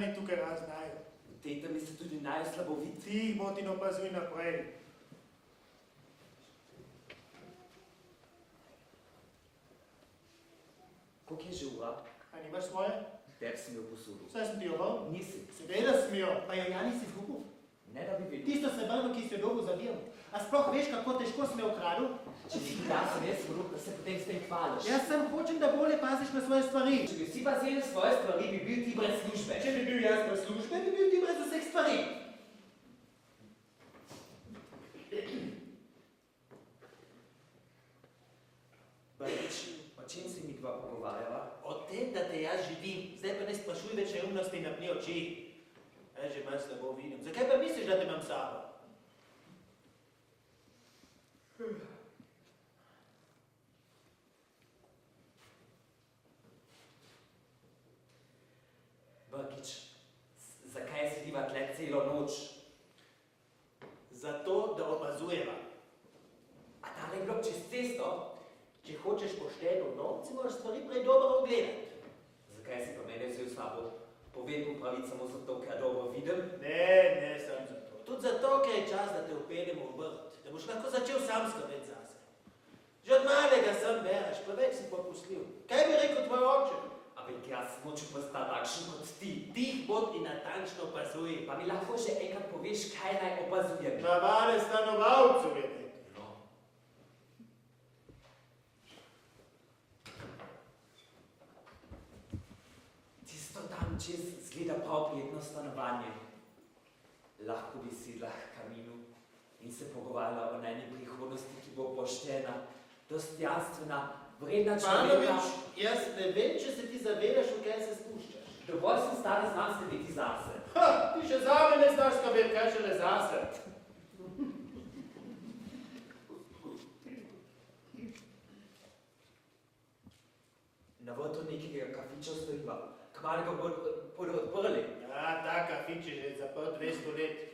oni tukaj raznajo. Teta mi se tudi najslaboviti. Ti, Motin, opazuj naprej. Koliko je že ura? A nimaš svoje? Tebi si mi jo posudil. Saj sem ti jo bal? Nisi. Seveda sem jo, pa jo ja nisi zgubil. Ne da bi videl. Tisto srebrno, ki si jo dolgo zavijal. A sploh veš, kako težko sem jo ukradil? Če si da sem jaz vruk, da se potem s tem hvališ. Jaz sem hočem, da bolje paziš na svoje stvari. Če bi vsi pazili svoje stvari, bi bil ti brez službe. Če bi bil jaz brez službe, bi bil ti brez vseh stvari. Barič, o čem si mi dva pogovarjava? O tem, da te jaz živim. Zdaj pa ne sprašuj več neumnosti in napni oči. Jaz že manj slabo vidim. Zakaj pa misliš, da te imam sabo? Brkič, zakaj sediva tle celo noč? Zato, da opazujeva. A tale blok čez cesto? Če hočeš pošteno novci, moraš stvari prej dobro ogledati. Zakaj si pa mene vzel s sabo? Povem mu pravic samo zato, ker dobro vidim? Ne, sem zato. Tudi zato, ker je čas, da te upeljemo v vrt. Da boš lahko začel sam skrbeti zase. Že od malega sem bereš, pa več si popustljiv. Kaj bi rekel tvoj oče? Ampak jaz nočem postati takšen kot ti. Tih bod in natančno opazuj. Pa mi lahko že enkrat poveš, kaj naj opazujem. Navade stanovalcev je nekaj. No. Tisto tam čez zgleda prav prijetno stanovanje. Lahko bi sedla k kaminu in se pogovarjala o najni prihodnosti, ki bo poštena, dostojanstvena, vredna človeka. Panovič, jaz ne vem, če se ti zavedaš, v kaj se spuščaš. Dovolj sem star, znam skrbeti zase. Ha, ti še zame ne znaš skrbeti, kaj šele zase. Na vrtu nekega kafiča stojiva. Kmalu ga bodo odprli. Ja, ta kafič je že zaprt 200 let.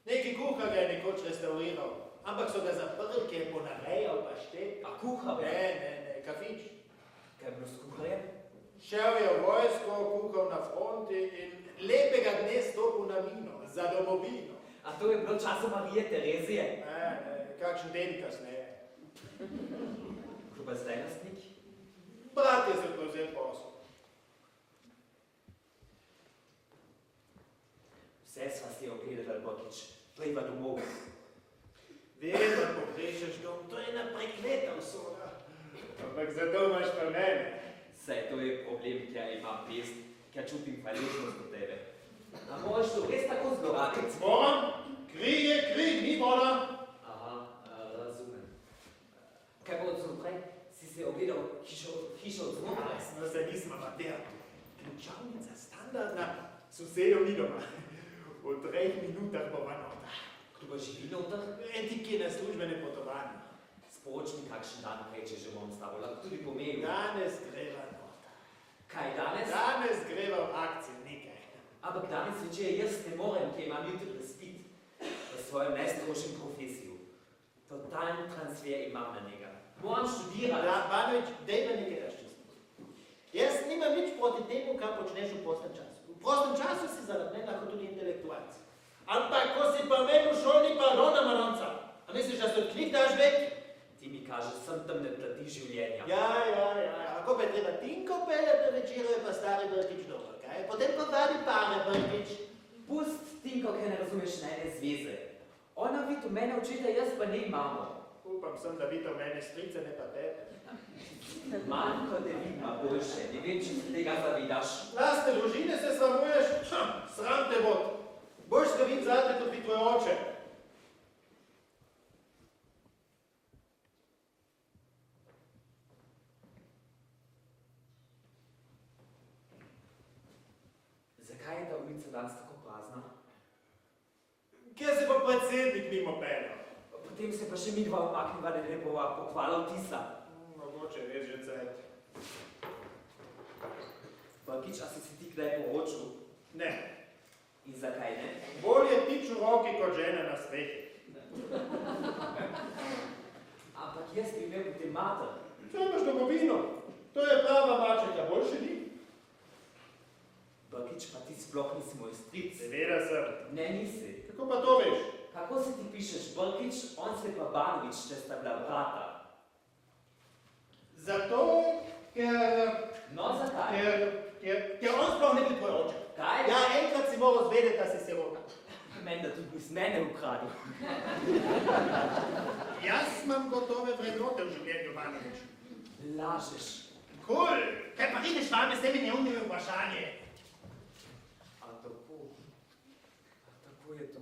Neki kuhar ga je nekoč restauriral, ampak so ga zaprli, ki je ponarejal paštet. A kuhar? Ne, kafič. Kaj je bilo s kuharjem? Šel je v vojsko, kuhal na fronti in lepega dne stopil na mino, za domovino. A to je bilo časom Marije Terezije? Ne, kakšen teden kasneje. Kdo pa zdaj lastnik? Brat je se prevzel posel. Vse sva si ogledali, Brkič. Pojva domov. Vem, da pogrešaš dom, to je ena prekleta usoda. Ampak zato imaš pa mene. Saj to je problem, ki imam pest, ki čutim hvaležnost do tebe. A moraš to res tako zlorabiti? Moram? Kri je kri, ni voda. Aha, razumem. Kaj bo odznotraj? Si se ogledal hišo odznotraj? No, se nismo amater. Ključavnica standardna, sosedov ni doma. V 3 minutah bova nota. Kdo pa živi noter? En ti, ki je na službene potovanje. Sporoč mi, kakšen dan reče, že bom s tabo, lahko tudi pomeni. Danes greva nota. Kaj danes? Danes greva v akcijo nekaj. Ampak danes večer jaz ne morem, ki imam jutri razpit v svojem najstrožjem profesiju. Totalni transfer imam na njega. Moram študirati. Ja, Banovič, dej me nekaj razčistiti. Jaz nimam nič proti temu, kar počneš v prostem času. V prostem času si zaradi mene lahko tudi intelektualc. Ampak, ko si pa meni v šoli, pardona, maronca. A misliš, da se od knjig daš vek? Ti mi kažeš, sem temne plati življenja. Ja. Ako pa je treba Tinko peljati na večero, je pa stari Brkič dober, kaj? Potem pa vadi pare, Brkič. Pust, Tinko, kaj ne razumeš najne zveze. Ona vidi v mene očeta, jaz pa ne imamo. Upam sem, da vidi v mene strice, ne pa tebe. Manj kot te vidima boljše, ne vem, če se tega zavidaš. Lastne družine se sramuješ? Sram te bod. Boš skrbim zate, kot bi tvoj oče. Zakaj je ta ulica danes tako prazna? Kje se pa predsednik mimo peljal? Potem se pa še mi dva umakniva, da ne bova pohvala vtisa. Mogoče res že cajt. Brkič, a si ti kdaj poročil? Ne. In zakaj ne? Bolje tič v roki kot žena na strehi. Ampak jaz bi imel potem mater. Če imaš domovino, to je prava mačeta, boljše ni. Brkič, pa ti si sploh nisi moj stric. Seveda sem. Ne, nisi. Kako pa to veš? Kako se ti pišeš Brkič, on se pa Banovič, če sta bila brata? Zato, ker... No, zakaj? Ker on sploh ne bil tvoj oče. Kaj? Ja, enkrat si moral zvedeti, da si se roka. Menda tudi bi z mene ukradil. Jaz imam gotove vrednote v življenju, Banovič. Lažeš. Kul, kaj pa ideš vame s temi neumnimi vprašanje? A tako je to.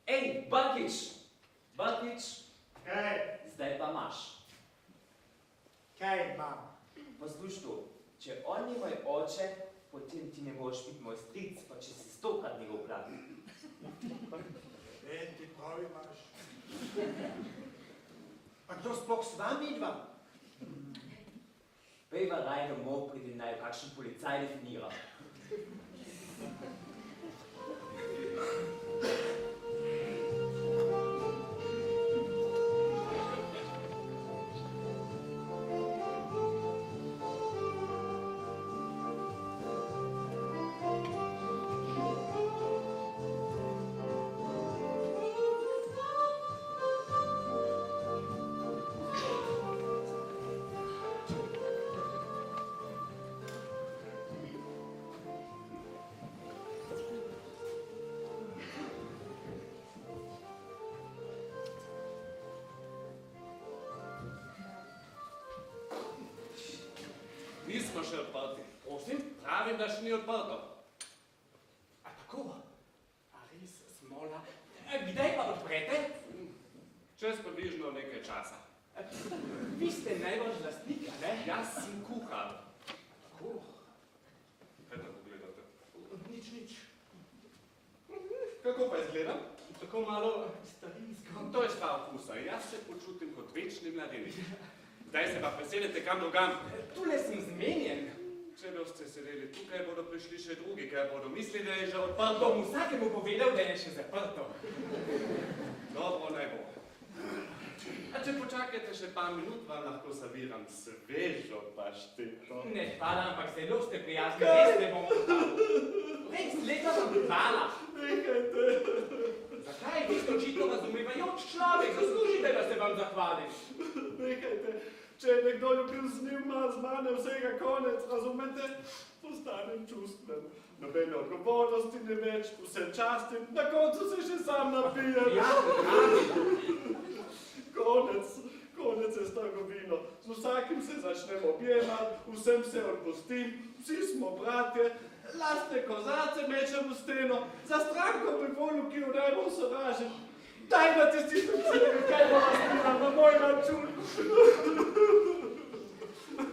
Ej, Brkič! Brkič! Kaj? Zdaj pa imaš. Kaj imam? Poslušaj to, če on ni moj oče, potem ti ne boš biti moj stric, pa če si 100-krat njegov brat. Ti prav imaš. Pa kdo sploh s vami dva? Pejva raj domov, pridi naj kakšen policaj definira. Nismo še odprti. Prosim? Pravim, da še ni odprto. A tako? A res, smola. Kdaj pa odprete? Čez približno nekaj časa. Vi ste najbolj lastnika, ne? Jaz sem kuhar. Tako? Kaj tako gledate? Nič. Kako pa izgledam? Tako malo starinsko. To je stvar okusa. Jaz se počutim kot večni mladenik. Zdaj se pa preselite kam drugam. Tule sem zmenjen. Če boste sedeli tukaj, bodo prišli še drugi, ker bodo mislili, da je že odprto. Bom vsakemu povedal, da je še zaprto. Dobro, naj bo. A če počakajte še par minut, vam lahko serviram svežo pašteto. Ne hvala, ampak zelo ste prijazni, res ne bom odpravil. Res, leta vam hvala. Nehajte. Zakaj? Vi ste očitno razumevajoč človek, zaslužite, da se vam zahvalim. Nehajte. Če je nekdo ljubil z njim, ima z mane vsega konec, razumete? Postanem čustven. Nobene odgovornosti ne več, vse častim, na koncu se še sam napijem. Ja, pravi. Konec je s trgovino. Z vsakim se začnem objemati, vsem se odpustim, vsi smo bratje, lastne kozarce mečem v steno, za stranko pri volju, ki jo najbolj sovražim. Daj na tisti specifični, kaj bo razpila na moj račun.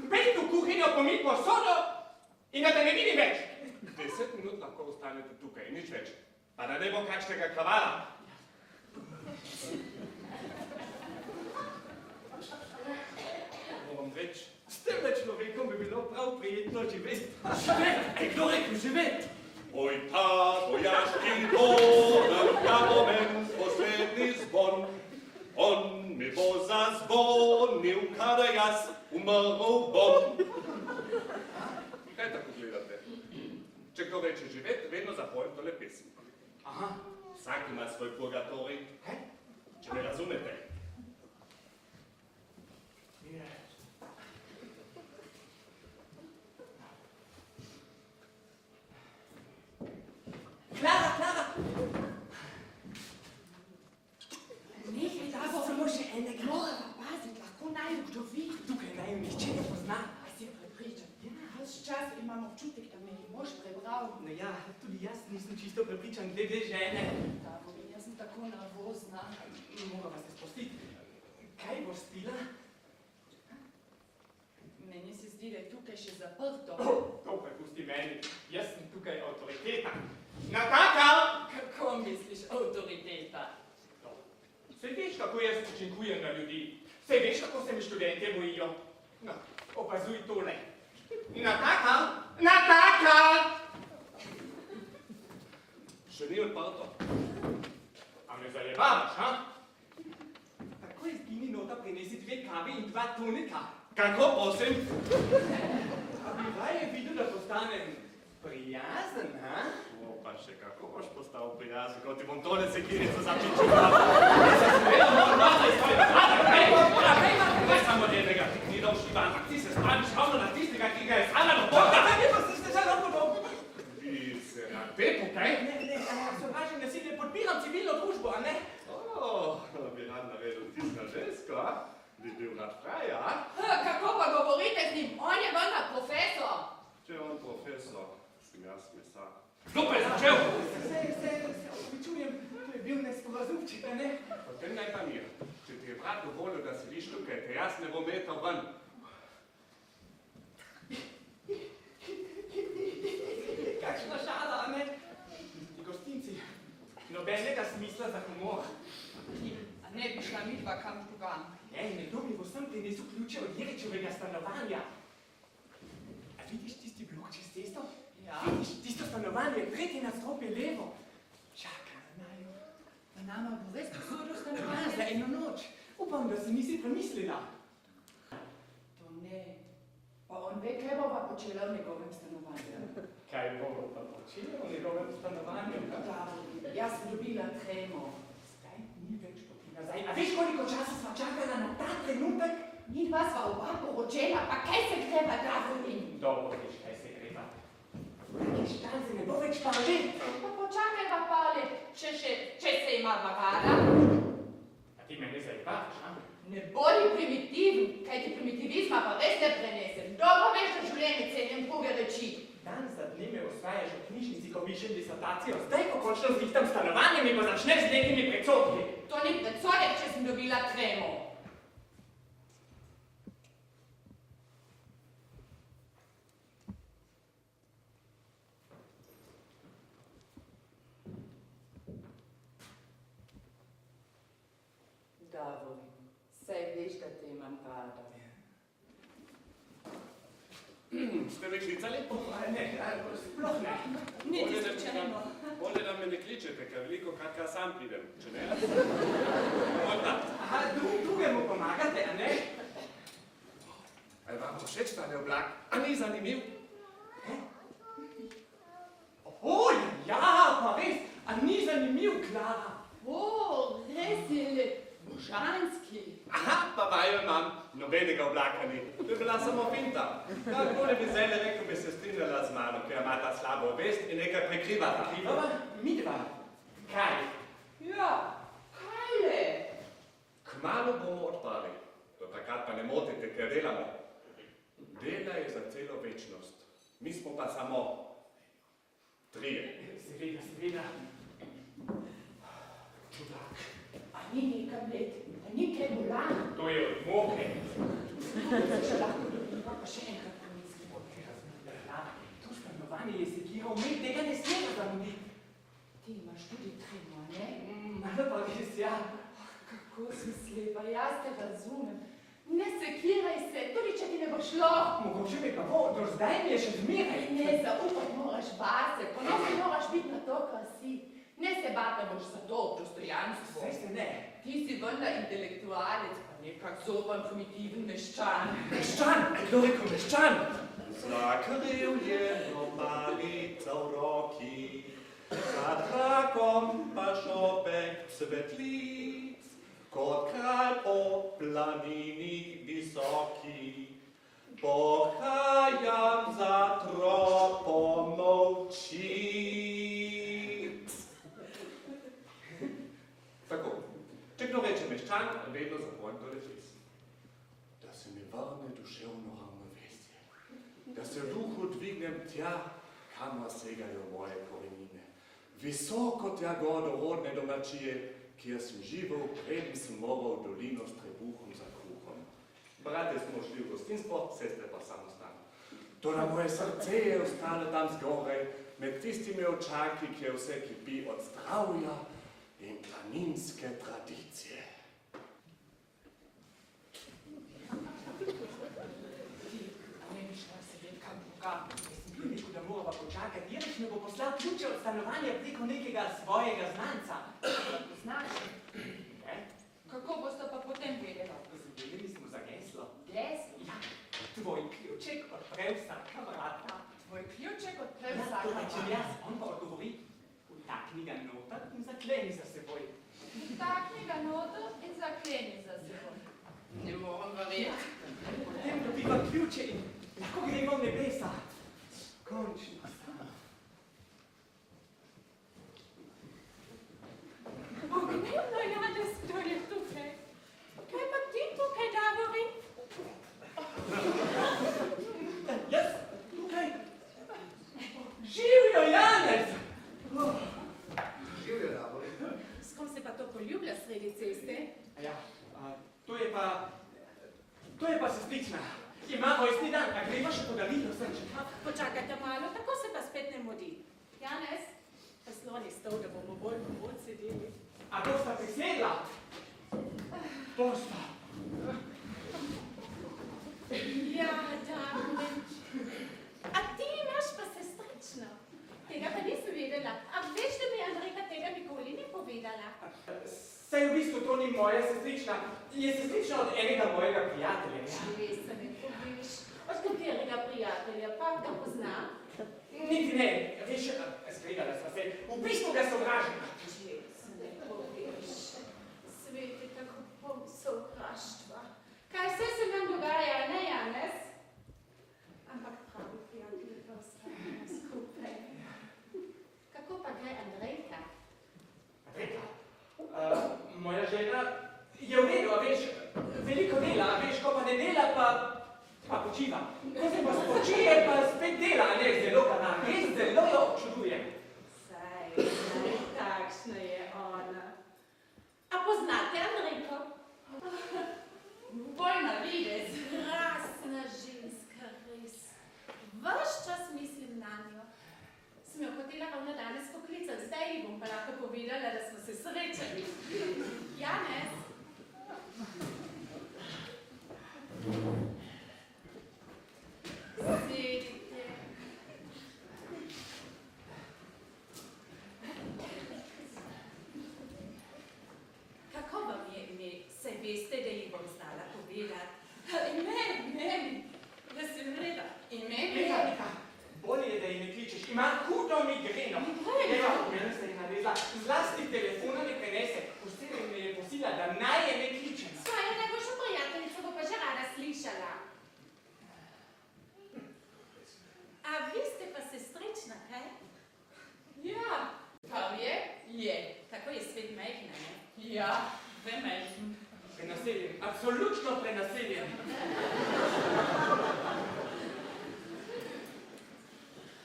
Pejte v kuhinjo pomit posodo in da te ne vidim več. 10 minut lahko ostanete tukaj, nič več. Pa da ne bo kakšnega kravala. Moram reči, s tem človekom bi bilo prav prijetno živeti. Ej, kdo rekel živeti? Oj, ta vojaški dom, ta moment poslednji zvon. On mi bo zazvonil, kada jaz umrl bom. Kaj tako gledate? Če kdo reče živeti, vedno zapojem tole pesem. Aha. Vsak ima svoj purgatorij. Če me razumete. Klara! Nekaj, da bo samo še enega. Morava paziti, lahko naju kdo vidi. Tukaj naju nihče ne pozna. A si prepričan? Ves čas imam občutek, da me je mož prebral. No ja, tudi jaz nisem čisto prepričan glede žene. Davorin, jaz sem tako nervozna. Morava se spustiti. Kaj boš stila? Meni se zdi, da je tukaj še zaprto. To prepusti meni. Jaz sem tukaj avtoriteta. Nataka! Kako misliš, avtoriteta? Saj veš, kako jaz učinkujem na ljudi. Saj veš, kako se mi študentje bojijo. No, opazuj tole. Nataka! Še ni odprto. A me zajebavaš, ha? Takoj izgini nota, prinesi 2 kavi in 2 tonika. Kako, prosim? bi raje videl, da postanem prijazen, ha? O, pa še kako boš postal prijazen, ko ti bom tole sekirico začel čuvati. Ne samo tega, ki ni dal Ivan, ampak ti se spraviš ravno na tistega, ki ga je sama do Boga. Ne, pa ste zelo podobni. Ti se na Pepo, kaj? Ne, sovražim nasilje, podpiram civilno družbo, a ne? O, bi rad naredil tisna žensko, a? Bi bil rad fraj, a? Kako pa govorite z njim? On je vendar profesor. Če je on profesor, sem jaz mesar. Kdo pa je začel? Se opravičujem, to je bil nesporazumček, a ne? Potem naj pa mir. Če ti je brat dovolil, da sediš tukaj, te jaz ne bom metal ven. Kakšna šala, a ne? Ti gostinci, nobenega smisla za humor. A ne bi šla midva kam drugam. Ej, nekdo mi v vsem tem niso ključe od Jeričevega stanovanja. A vidiš tisti blok čez cesto? Ja. Vidiš tisto stanovanje, tretji nadstropje levo? Čaka na naju. Pa nama bo res posodo Za stanovanje. eno noč. Upam, da si nisi premislila. To ne. Pa on ve, kaj bova počela v njegovem stanovanju. Kaj bomo pa počeli v njegovem stanovanju? Da, jaz sem dobila tremo. Zdaj ni več poti nazaj. A veš, koliko časa sva čakala na ta trenutek? Mi dva sva oba poročena, pa kaj se greva Davorin? Dobro, veš, kaj se greva. Kištan se ne bo več pali. Pa počakajva, Pavle, če se ima rada. A ti me ne zajebaš, a? Ne bodi primitiven, kaj ti primitivizma pa res ne prenesem. Dobro veš, da življenje cenim druge reči. Dan za dneve osvajaš v knjižnici, ko pišem disertacijo. Zdaj, ko končno zrihtam stanovanje, mi pa začneš z nekimi predsodki. To ni predsodek, če sem dobila tremo. Davorin, saj veš, da te imam rada. Ste me klicali? Ne, sploh ne. Niti slučajno. Bolje, da me ne kličete, ker veliko kratka sam pridem, če ne? Morda. Aha, drugemu pomagate, a ne? Ali vam všeč tale oblak? A ni zanimiv? Oj, ja, pa res, a ni zanimiv, Klara? O, res je lep, božanski. Aha, pa vajo imam. Nobenega oblaka ni. To je bila samo finta. Kako ne bi zdaj rekel, bi se strinjala z mano, ker ima ta slabo vest in nekaj prekrivata. Krivava? Midva. Kaj? Ja, kaj je? Kmalu bomo odpali. Do takrat pa ne motite, ker delamo. Dela je za celo večnost. Mi smo pa samo trije. Seveda. Čudak. A ni nekam let, a ni kaj bolan. To je od moke. Če lahko dobiva, pa še enkrat pomislim. To stanovanje je sekiral, me tega ne smemo zamuditi. Ti imaš tudi tremo, ne? Malo pa res, ja. Kako si slepa, jaz te razumem. Ne sekiraj se, tudi če ti ne bo šlo. Mogoče mi pa bo, do zdaj mi je še zmeraj. Ne, zaupati moraš vase, ponosen moraš biti na to, kar si. Ne se bati, da boš za to dostojanstvo. Saj se ne. Ti si vendar intelektualec, pa nekak zoban primitiven meščan. Meščan! Kdo rekel meščan? Zakril je normalica v roki, za trakom pa šopek svetlic, kot kralj po planini visoki. Pohajam za tropom molčic. Tako, če kdo reče meščan, vedno zapojim to refres. Da se mi vrne duševno ravnovesje, da se v duhu dvignem tja, kamor segajo moje korenine. Visoko tja gor do rodne domačije, kjer sem živel, preden sem moral v dolino s trebuhom za kruhom. Brate smo šli v gostinstvo, sestre pa samostalno. Toda moje srce je ostalo tam zgoraj, med tistimi očaki, kjer vse kipi od zdravja in planinske tradicije. A ne bi šla sedeti kam drugam. Sem bil rekel, da morava počakati. Jerič me bo poslal ključe od stanovanja preko nekega svojega znanca. Znaš, Ne? kako boste pa potem vedela? Zadeli smo za geslo. Geslo? Ja, tvoj ključek odpre vsaka vrata. Tvoj ključek odpre Ja, vsaka to rečem vrata. jaz, on pa odgovori, vtakni ga noter in zakleni za seboj. Vtakni ga noter in zakleni za seboj. Ne morem verjeti. Potem dobiva ključe in lahko gremo v nebesa. Končno sem. Pogledno, Janez, kdo je tukaj? Kaj pa ti tukaj, Davorin? Jaz tukaj. Živijo, Janez! Živjo, Davorin. S kom se pa to poljublja sredi ceste? Ja, to je pa sestrična. Ima rojstni dan, a gremo še po darilo, srček. Počakajte malo, tako se pa spet ne modi. Janez, posloni stol, da bomo bolj pomod sedeli. A bosta prisedla? Bosta. Ja, Davorin. A ti imaš pa sestrično? Tega pa nisem vedela. A veš, da mi Andrejka tega nikoli ni povedala? Saj v bistvu to ni moja sestrična. Je sestrična od enega mojega prijatelja. Ja. Če se ne poveš, od katerega prijatelja pa ga pozna? Niti ne, veš, skregala sva se. V bistvu ga sovražim. Če se ne poveš, svet je tako poln sovraštva. Kaj vse se nam dogaja, ne, Janez? Ampak pravi prijatelji pa ostanemo skupaj. Kako pa gre Andrejka? Andrejka? Moja žena je v redu, a veš, veliko dela, a veš, ko pa ne dela, pa počiva. Ko se pa spočije, pa spet dela, a ne, zelo ga da, res zelo jo občudujem. Saj, takšna je ona. A poznate Andrejko? Bolj na videz. Krasna ženska, res. Ves čas mislim na njo. Sem jo hotela ravno danes poklicati, zdaj ji bom pa lahko povedala, da smo se srečali. Janez? Sedite. Kako vam je ime? Saj veste, da ji bom znala povedati. Ime, da sem vreda. Ime? Nika, bolje je, da ji ne kličeš. Ima hudo migreno. Eva, pomeni se je naredila. Zlasti telefona ne prenese. Posebej me je prosila, da naj je ne kličem. Svojo najboljšo prijateljico bo pa že rada slišala. A vi ste pa sestrična, kaj? Ja. Prav je? Je. Tako je svet majhna, ne? Ja, premajhen. Prenaseljen, absolutno prenaseljen.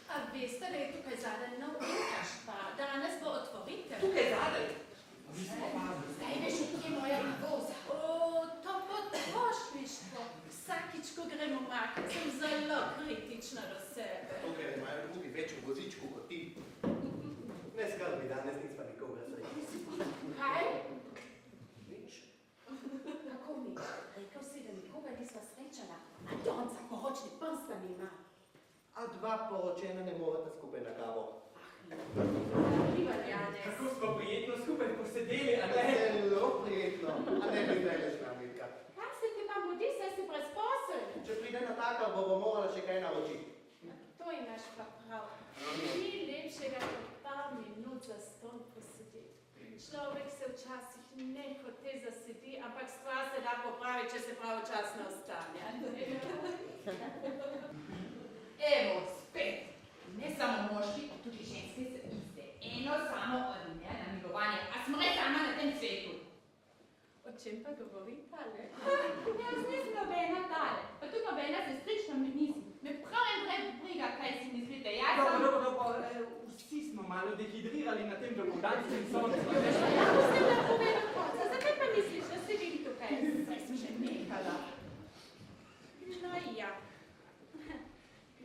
A veste, da je tukaj zadaj nov Inkaš pa danes bo otvoritev? Tukaj zadaj. Mi smo pa. Zdaj veš, kje je moja voza. O, to potrošništvo. Vsakič, ko gremo makati, sem zelo kritična do sebe. Tukaj imajo drugi večjo vozičku kot ti. Ne skrbi, danes nismo nikoga srečali. Kaj? Nič. Kako mi? Rekel si, da nikoga nisva srečala. A donca poročni prstan ima. A dva poročena ne morata skupaj na kavo. Priva, Janez. Kako smo prijetno skupaj posedeli, a ne? Zelo prijetno, a ne bi veleš namika. Kaj se ti pa mudi, saj si brezposeln? Če pride na taka, bomo morala še kaj naučiti. To imaš pa prav. Ni lepšega kot par minut za ston posedeti. Človek se včasih nehote zasedi, ampak stvar se da popravi, če se pravočasno ostane. Evo, spet. Ne samo moški, tudi ženske so iste. Eno samo odmerno namigovanje. A smo le sama na tem svetu. O čem pa govori tale? Jaz nisem nobena tale. Pa tudi nobena sestrična me nisem. Me prav en brez briga, kaj si mislite. Jaz sem... Dobro, vsi smo malo dehidrirali na tem dolgodanskem soncu. Ja, sem da povedal konca. Zakaj pa misliš, da sedim tukaj? Saj sem že nehala. No ja.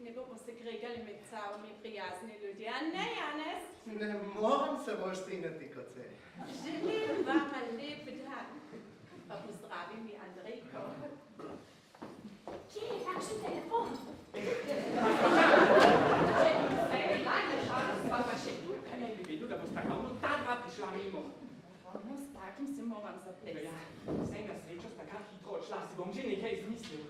Ne bomo se kregali med sami prijazni ljudje, a ne, Janez? Ne moram se bolj strinjati kot se. Želim vama lep dan. Pa pozdravi mi Andrejko. Kje je takšen telefon? Če bi se lajne šalo, pa še tukaj. Ne bi vedel, da bosta ravno ta dva prišla mimo. No, s takim se moram zapletiti. Ja, vsej na srečo sta kar hitro odšla, si bom že nekaj izmislil.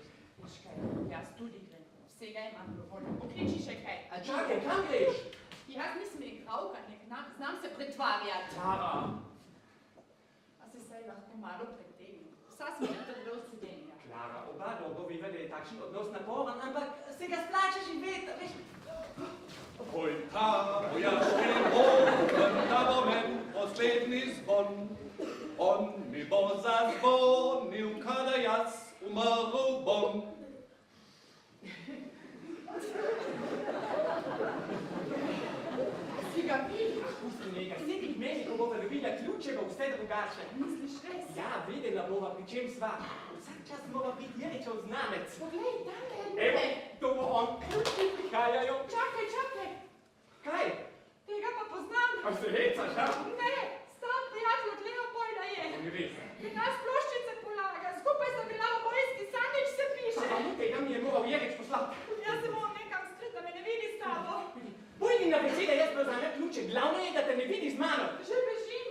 Veš kaj, jaz tudi grem. Vsega imam dovolj. Pokliči še kaj. A čakaj, kam greš? Jaz nisem igralka, znam se pretvarjati. Klara. A se saj lahko malo pretegnem. Vsa sem že trdo sedenja. Klara, oba dobro veva, da je takšen odnos naporen, ampak se ga splača živeti, veš? Oj, ta vojaški ogen, ta moment, poslednji zvon. On mi bo zazvonil, kada jaz umrl bom. Si ga videl? Pusti njega, sedi k meni, ko bova dobila ključe, bo vse drugače. Misliš res? Ja, videla bova, pri čem sva. Vsak čas mora biti Jeričev znanec. Poglej, tam je Evo, nekaj. to bo on, ključi prihajajo. Čakaj, čakaj. Kaj? Tega pa poznam. Pa se hecaš, a? Ne, star prijatelj od Leopolda je. Ni res. Pri nas ploščice polaga, skupaj sta bila v vojski, Sandič se piše. A tega mi je moral Jerič poslati. Jaz se moram nekam skriti, da me ne vidi s tabo. Pojdi na besede, jaz pa vzamem ključe. Glavno je, da te ne vidi z mano. Že bežim.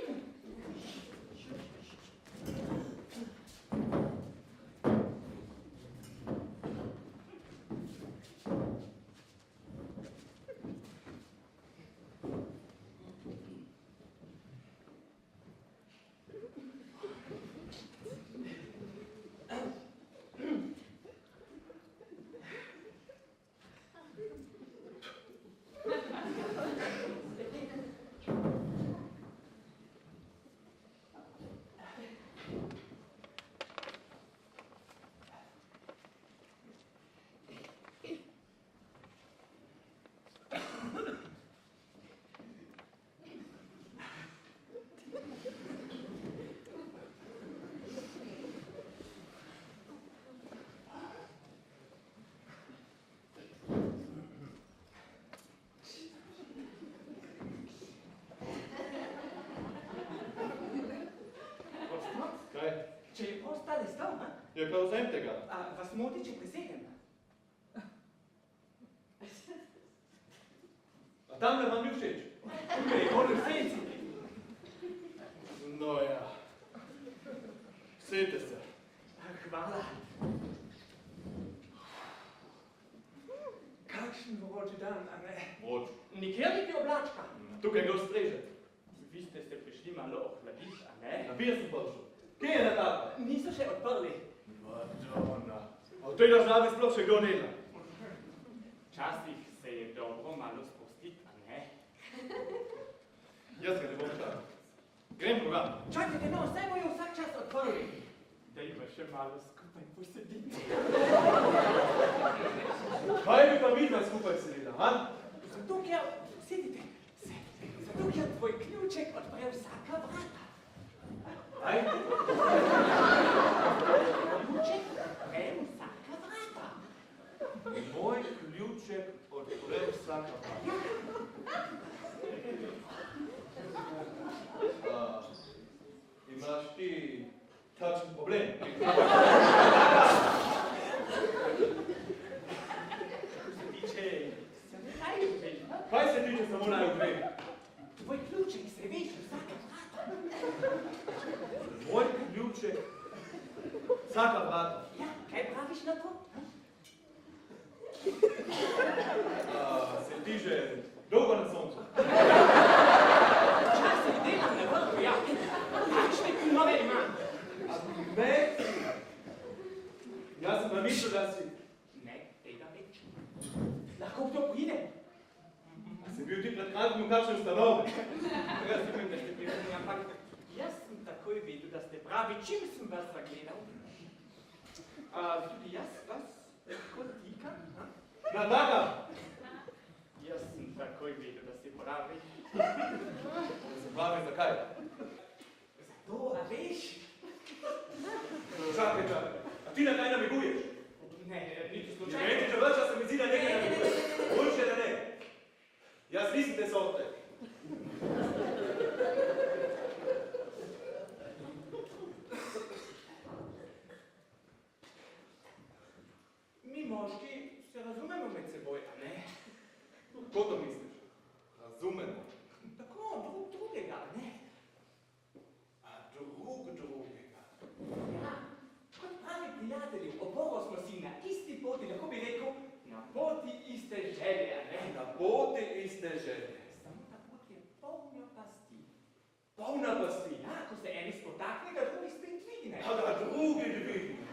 Kaj? Če je postale stal, ha? Ja, kaj vzem tega? A vas moti, če presegem? A tam ne vam ni všeč? Tukaj je gor v senci. No ja. Sejte se. Hvala. Kakšen vroč dan, a ne? Vroč. Nikjer niti oblačka. Tukaj kdo streže. Vi ste se prišli malo ohladiti, a ne? Na pijer sem prišel. Kje je Nataka? Niso še odprli. Madonna. A v tej državi sploh še kdo dela? Včasih se je dobro malo spustiti, a ne? Jaz ga ne bom čakal. Grem program. Čakajte, no, saj bojo vsak čas odprli. Dajva še malo skupaj posediti. Kaj bi pa midva skupaj sedela, ha? Zato, ker, sedite, zato, ker tvoj ključek odpre vsaka vrata. Kaj? Ključek odpre vsaka vrata. Moj ključek odpre vsaka vrata. Imaš ti takšen problem? Kaj se tiče samo naju dveh? Tvoj ključek se veže vsaka vrata. Moj ključek vsaka vrata. Ja, kaj praviš na to? Se ti že dolgo na soncu? Včasih delam na vrhu, ja. Takšne kumove imam. Ne? Jaz sem pa mislil, da si... Ne, tega več. Lahko kdo pride? A si bil ti pred kratkim v kakšnem stanovi? Jaz vem, da ste prišli, ampak jaz sem takoj vedel, da ste pravi, čim sem vas zagledal. Tudi jaz vas tako tikam, ha? Nataka! Jaz sem takoj vedel, da ste pravi. Se pravi, zakaj? Zato, a veš? Čakaj. A ti na kaj namiguješ? Ne, niti Ne slučajno. vem, že več, se mi zdi, da nekaj namiguješ. Boljše, da ne. Jaz nisem te sorte. Mi moški se razumemo med seboj, a ne? Kako to misliš? Razumemo. Tako, drug drugega, a ne? A drugega. Ja, kot pravi prijatelji, oporo smo si na isti Polna pasti, ja, ko se eni spotakne, ga drugi spet dvigne. A da drugi dvigne.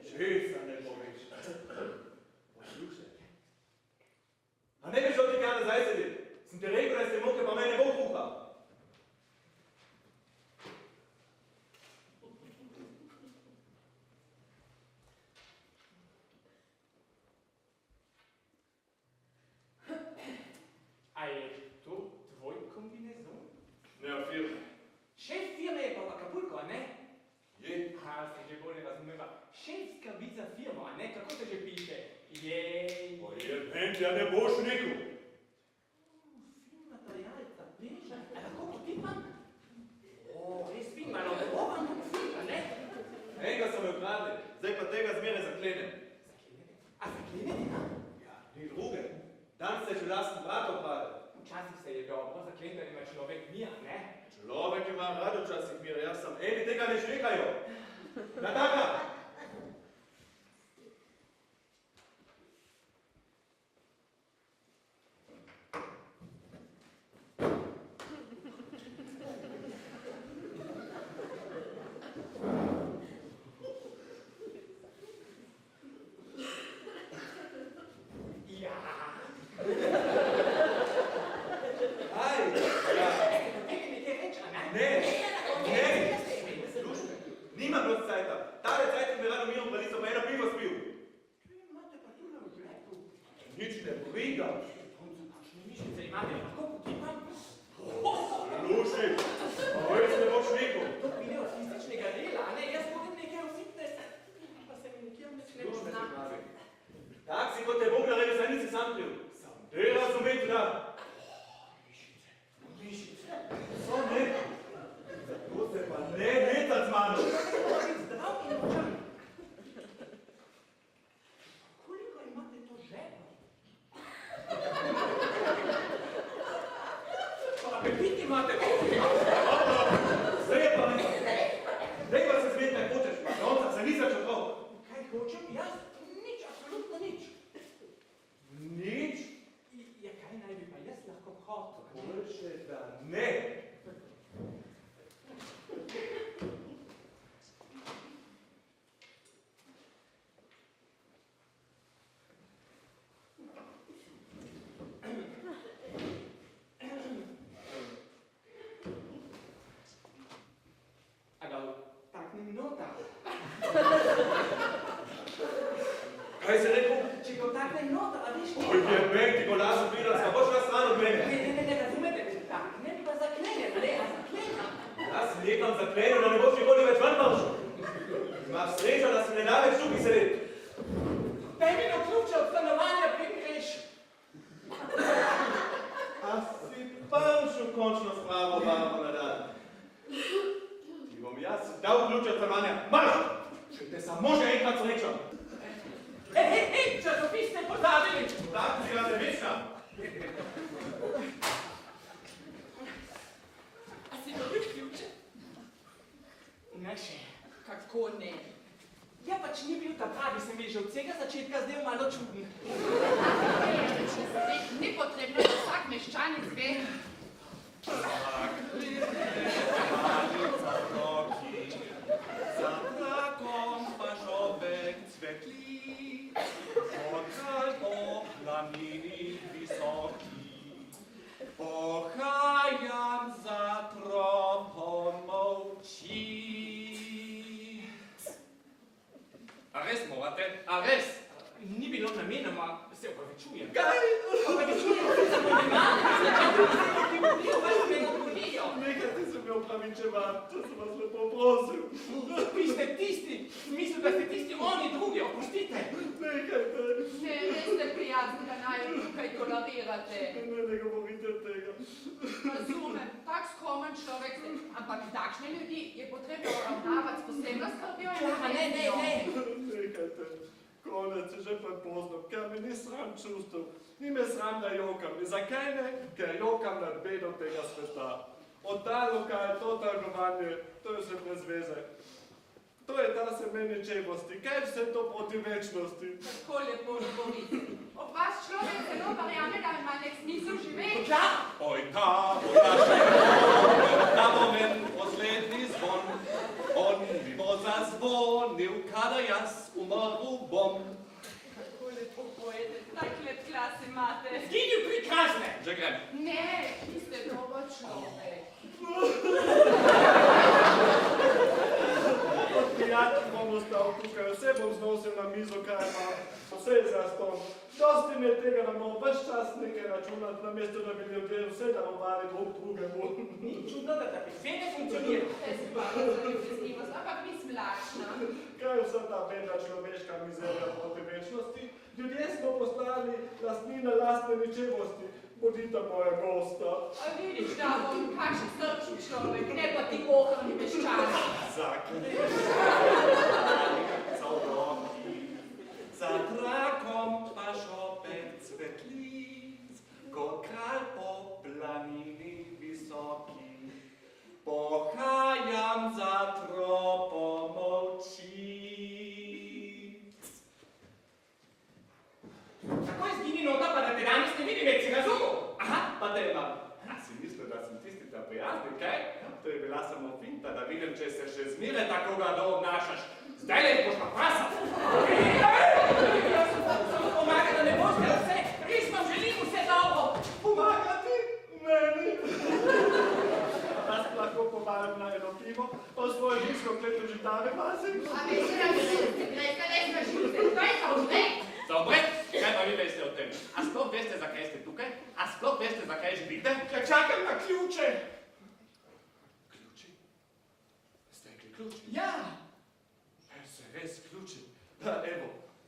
Česa ne poveš. Poslušaj. A ne bi šel ti kaj nazaj sedeti? Sem ti rekel, da se moke pa mene bo kuhal. A je to tvoj kombinezon? Ne, a firme. Šef firme je pa v Acapulco, a ne? Je. Ha, se že bolje razumeva. Šef skrbi za firmo, a ne? Kako se že piše? Jej. Ojebent, ja ne boš rekel. Fin material za pleža. A lahko potipam? O, res fin, malo oban fin, a ne? Enega so me ukradli, zdaj pa tega zmeraj zaklenem. Zaklenete? A zaklenete ga? Ja, ni druge. Dan se že lasten brat ukradel. Včasih se je dobro zaklen, da ima človek mija, ne? Človek ima rad včasih mira, jaz sem eni tega ne šrikajo. Nataka! Ja. Aj, ja. Nekaj reči, a ne? Ne, ne. Slušaj, nimam dosti cajta. Tale cajt mi rado mirom, pa nisem pa eno pivo spil. Imate pa tu na vzletu. Nič ne briga. Kakšne mišice imate, lahko potipam? Slušaj, pa veš ne boš rekel. To pride od fizičnega dela, a ne? Jaz hodim nekaj v fitness, pa se mi nikjer ne Slušaj, pozna. Mavi. Tak si, kot te Bog naredil, saj nisi sam kriv. Te razumeti, da. Mišice. So ne. Zato se pa ne necat z mano. Zdrav in močan. Koliko imate to žepa? Apetit imate? Zdaj je pa ne. Zdaj pa se smeti, kaj hočeš. Ronca, se nisem čakal. Kaj hočem? Jaz? Nič, absolutno nič. Nič? Ja, kaj naj bi pa jaz lahko hotel? Boljše, da ne. A ga taknem nota. Kaj si rekel? Če ga taknem nota, a veš Oj, je mek, ti golazo piranska, boš na stran od mene. Ne razumete, taknem pa zaklenjem, ne, a zaklenjem. Jaz si nekam zaklenil, da ne boš nikoli več ven prišel. Imaš srečo, da si ne da več tukaj sedeti. Daj mi na ključe od stanovanja, preden greš. A si prišel končno s pravo barvo na dan. Ti bom jaz dal ključ od stanovanja. Marš! Če te samo že enkrat srečam. Hej, časopis ste pozabili. Tak si ga ne večna. A si dobil ključe? Ne še. Kako ne? Ja, pač ni bil ta pravi, se mi je že od vsega začetka zdel malo čuden. Ni potrebno, da vsak meščan izve. Za mrakom pa žobek cvetli, odkal po planini visoki. Pohajam za tropom molči. A res morate? A res? Ni bilo namenoma, se opravičujem. Kaj? Opravičujem se za pomenanje, začetek se ti vodijo, vas me odvodijo. Nehajte se mi opravičevati, to sem vas lepo prosil. Vi ste tisti, mislim, da ste tisti oni drugi, opustite. Nehajte. Ne, res ste prijazni, da naj tukaj tolerirate. Ne govorite tega. Razumem, tak skromen človek ste, ampak takšne ljudi je potrebno obravnavati s posebno skrbjo in Ne. Nehajte. Konec je že prepozno, ker mi ni sram čustev. Ni me sram, da jokam. In zakaj ne? Ker jokam nad bedom tega sveta. Od ta lokal, to trgovanje, to je vse brez veze. To je ta semen nečebosti. Kaj vse to proti večnosti? Tako lepo govorite. Ob vas človek zelo verjame, da ima nek smisel živeti. Ja, Oj, ta, naša kada jaz umrl bom. Kako lepo pojete, tak lep glas imate. Zginil prikrasne. Že grem. Ne, vi ste dober človek. Kot prijatelj bom ostal tukaj, vse bom znosil na mizo, kaj ima, vse je zaston. Dosti mi je tega, da bomo ves čas nekaj računati, namesto da bi ljudje vse darovali drug drugemu. Ni čudno, da ta vse ne funkcionira. Te si pa razumljivost, ampak mi smlačna. Kaj je vsa ta bedna človeška mizerija proti večnosti? Ljudje smo postali lastnine lastne ničevosti. Bodite moja gosta. A vidiš, da bom kakšen srčni človek, ne pa ti ohrani meščani. Za trakom pa šopek cvetlic, ko kralj po planini visoki, pohajam za tropom ovčic. Tako je zginil nota, pa da te danes ne vidim, več si razumel. Aha, pa te imam. A si mislil, da sem tisti ta prijaznik, kaj? To je bila samo finta, da vidim, če se še zmeraj tako grdo obnašaš. Zdaj le boš pa prasat. Jaz sem samo pomagal, da ne boš del vse. Res vam želim vse dobro. Pomagati? Meni? Vas lahko povabim na eno pivo, pa svojo vinsko kleto žitave vasim. A veš, da mi se greš, kaj ne živite? To je za obred. Za obred? Kaj pa vi veste o tem? A sploh veste, zakaj ste tukaj? A sploh veste, zakaj živite? Ja, čakam na ključe. Ključi? Ste rekli ključi? Ja. Se res ključi? Da, evo,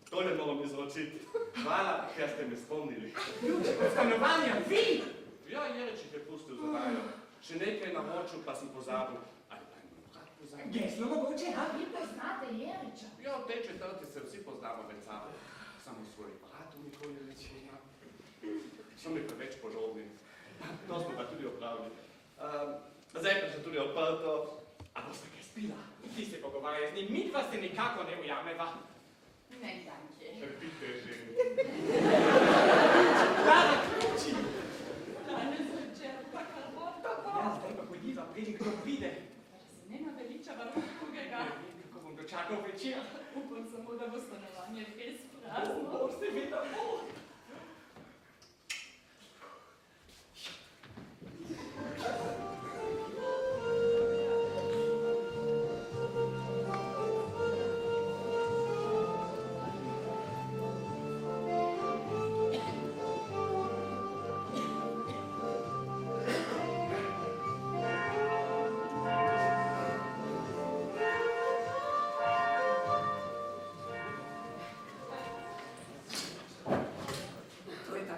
tole moram izročiti. Hvala, ker ste me spomnili. Ključe od stanovanja, vi. Ja, Jeriček je pustil za vajo. Še nekaj naročil, pa sem pozabil. Ali pa imam brat pozabil? Geslo mogoče, ha? Vi poznate Jeriča. Ja, v tej četrti se vsi poznamo med sabo. Samo svoj brat nikoli ne čina. So mi preveč podobni. To smo pa tudi opravili. Zdaj pa še tudi odprto. A boste kaj spila? Ti se pogovarjaj z njim, mi dva se nikako ne ujameva. Ne, danke. Pite že. Rade ključi. Danes večer pa kar bo tako. Ja, zdaj pa pojdiva, pridi kdo pride. Da se ne naveličava drugega. Ne vem, kako bom dočakal večer. Upam samo, da bo stanovanje res prazno. Boš se vedel, bo.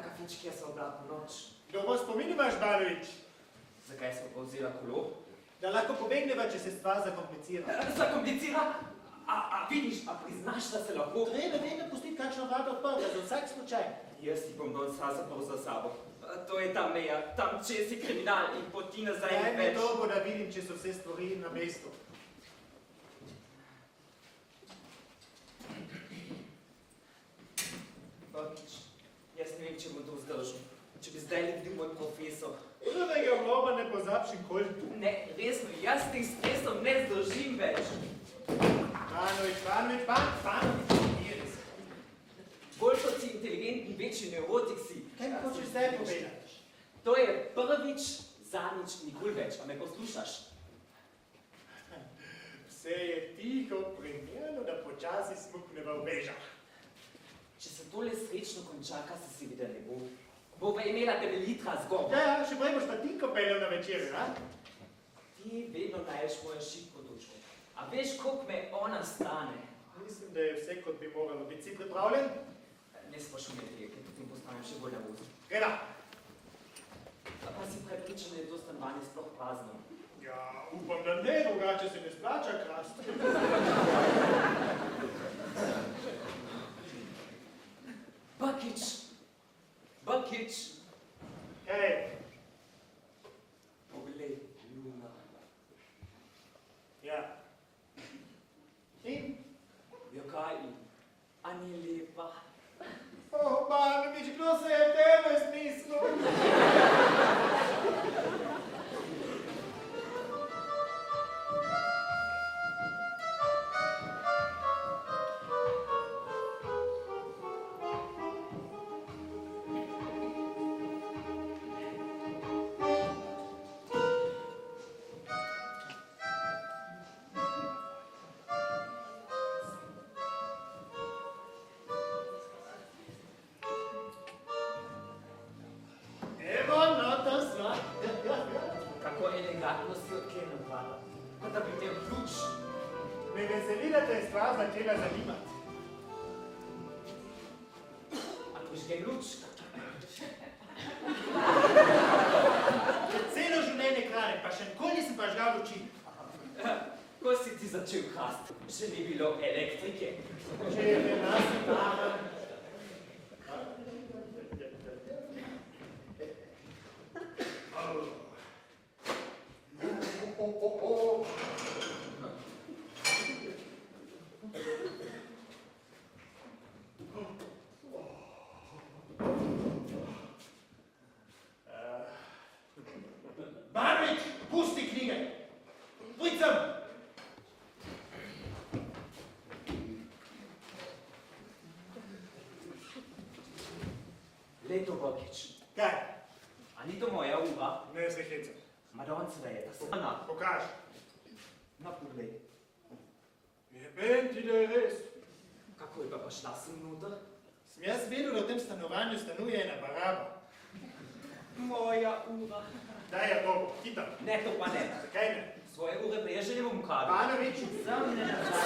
Kafički so obratno noč. Dobro spomini imaš, Barovič, Zakaj smo povzela kolo? da lahko pobegneva, če se stvar zakomplicira. Zakomplicira? A vidiš, a priznaš, da se lahko? Treba vedno pustiti kakšno vrata odprta, za vsak slučaj. Jaz ti bom dol zaprl za sabo. To je ta meja, tam če si kriminal in poti nazaj Daj ni mi več. dolgo, da vidim, če so vse stvari na mestu. Babič, jaz ne vem, če bom to vzdržal. Če bi zdaj videl moj profesor. Prvega vloba ne pozabši nikoli. Ne, resno, jaz teh stresov ne zdržim več. Banovič, Iris. Bolj kot si inteligentni, večji neurotik si. Kaj mi hočeš zdaj povedati? To je prvič, zadnjič, nikoli več, a me poslušaš? Vse je tiho, primerno, da počasi smukneva v bežah. Če se tole srečno konča, kaj se si videl ne bo? Bo pa imela temeljitra zgodba. Ja, še prej boš pa ti kopelil na večer, a? Ti vedno daješ mojo šibko točko. A veš, koliko me ona stane? Mislim, da je vse, kot bi moralo biti. Si pripravljen? Ne sprašuj me tega, ker potem postanem še bolj nervozen. Greda. A pa si prepričan, da je to stanovanje sploh prazno. Ja, upam, da ne, drugače se ne splača krasti. Bakič! Bakič! Hej, Poglej, Luna. ja. In? Ja, kaj? A ni lepa? Oh, Banovič, kdo se je tebe smislil? elegantno se odklenem vrata, kot da bi imel ključ. Me veseli, da te je stvar začela zanimati. A prižge luč? Celo življenje krajem, pa še nikoli nisem pa žgal luči. Ko si ti začel krast, še ni bilo elektrike. Če je pri nas tava. Barvič, pusti knjige! Pojď sem! Leto Bogič, Kaj? a ni to moja ura? Ne se hecam. Madonca je, ta sana. Pokaž. Na pogled. Jeben ti, da je res. Kako je pa šla sem noter? Sem jaz vedel, da v tem stanovanju stanuje ena baraba. Moja ura. Daj je to, hitam. Ne, to pa ne. Zakaj ne? Svoje ure beže ne bom ukradil. Banovič, Sam ne nazaj.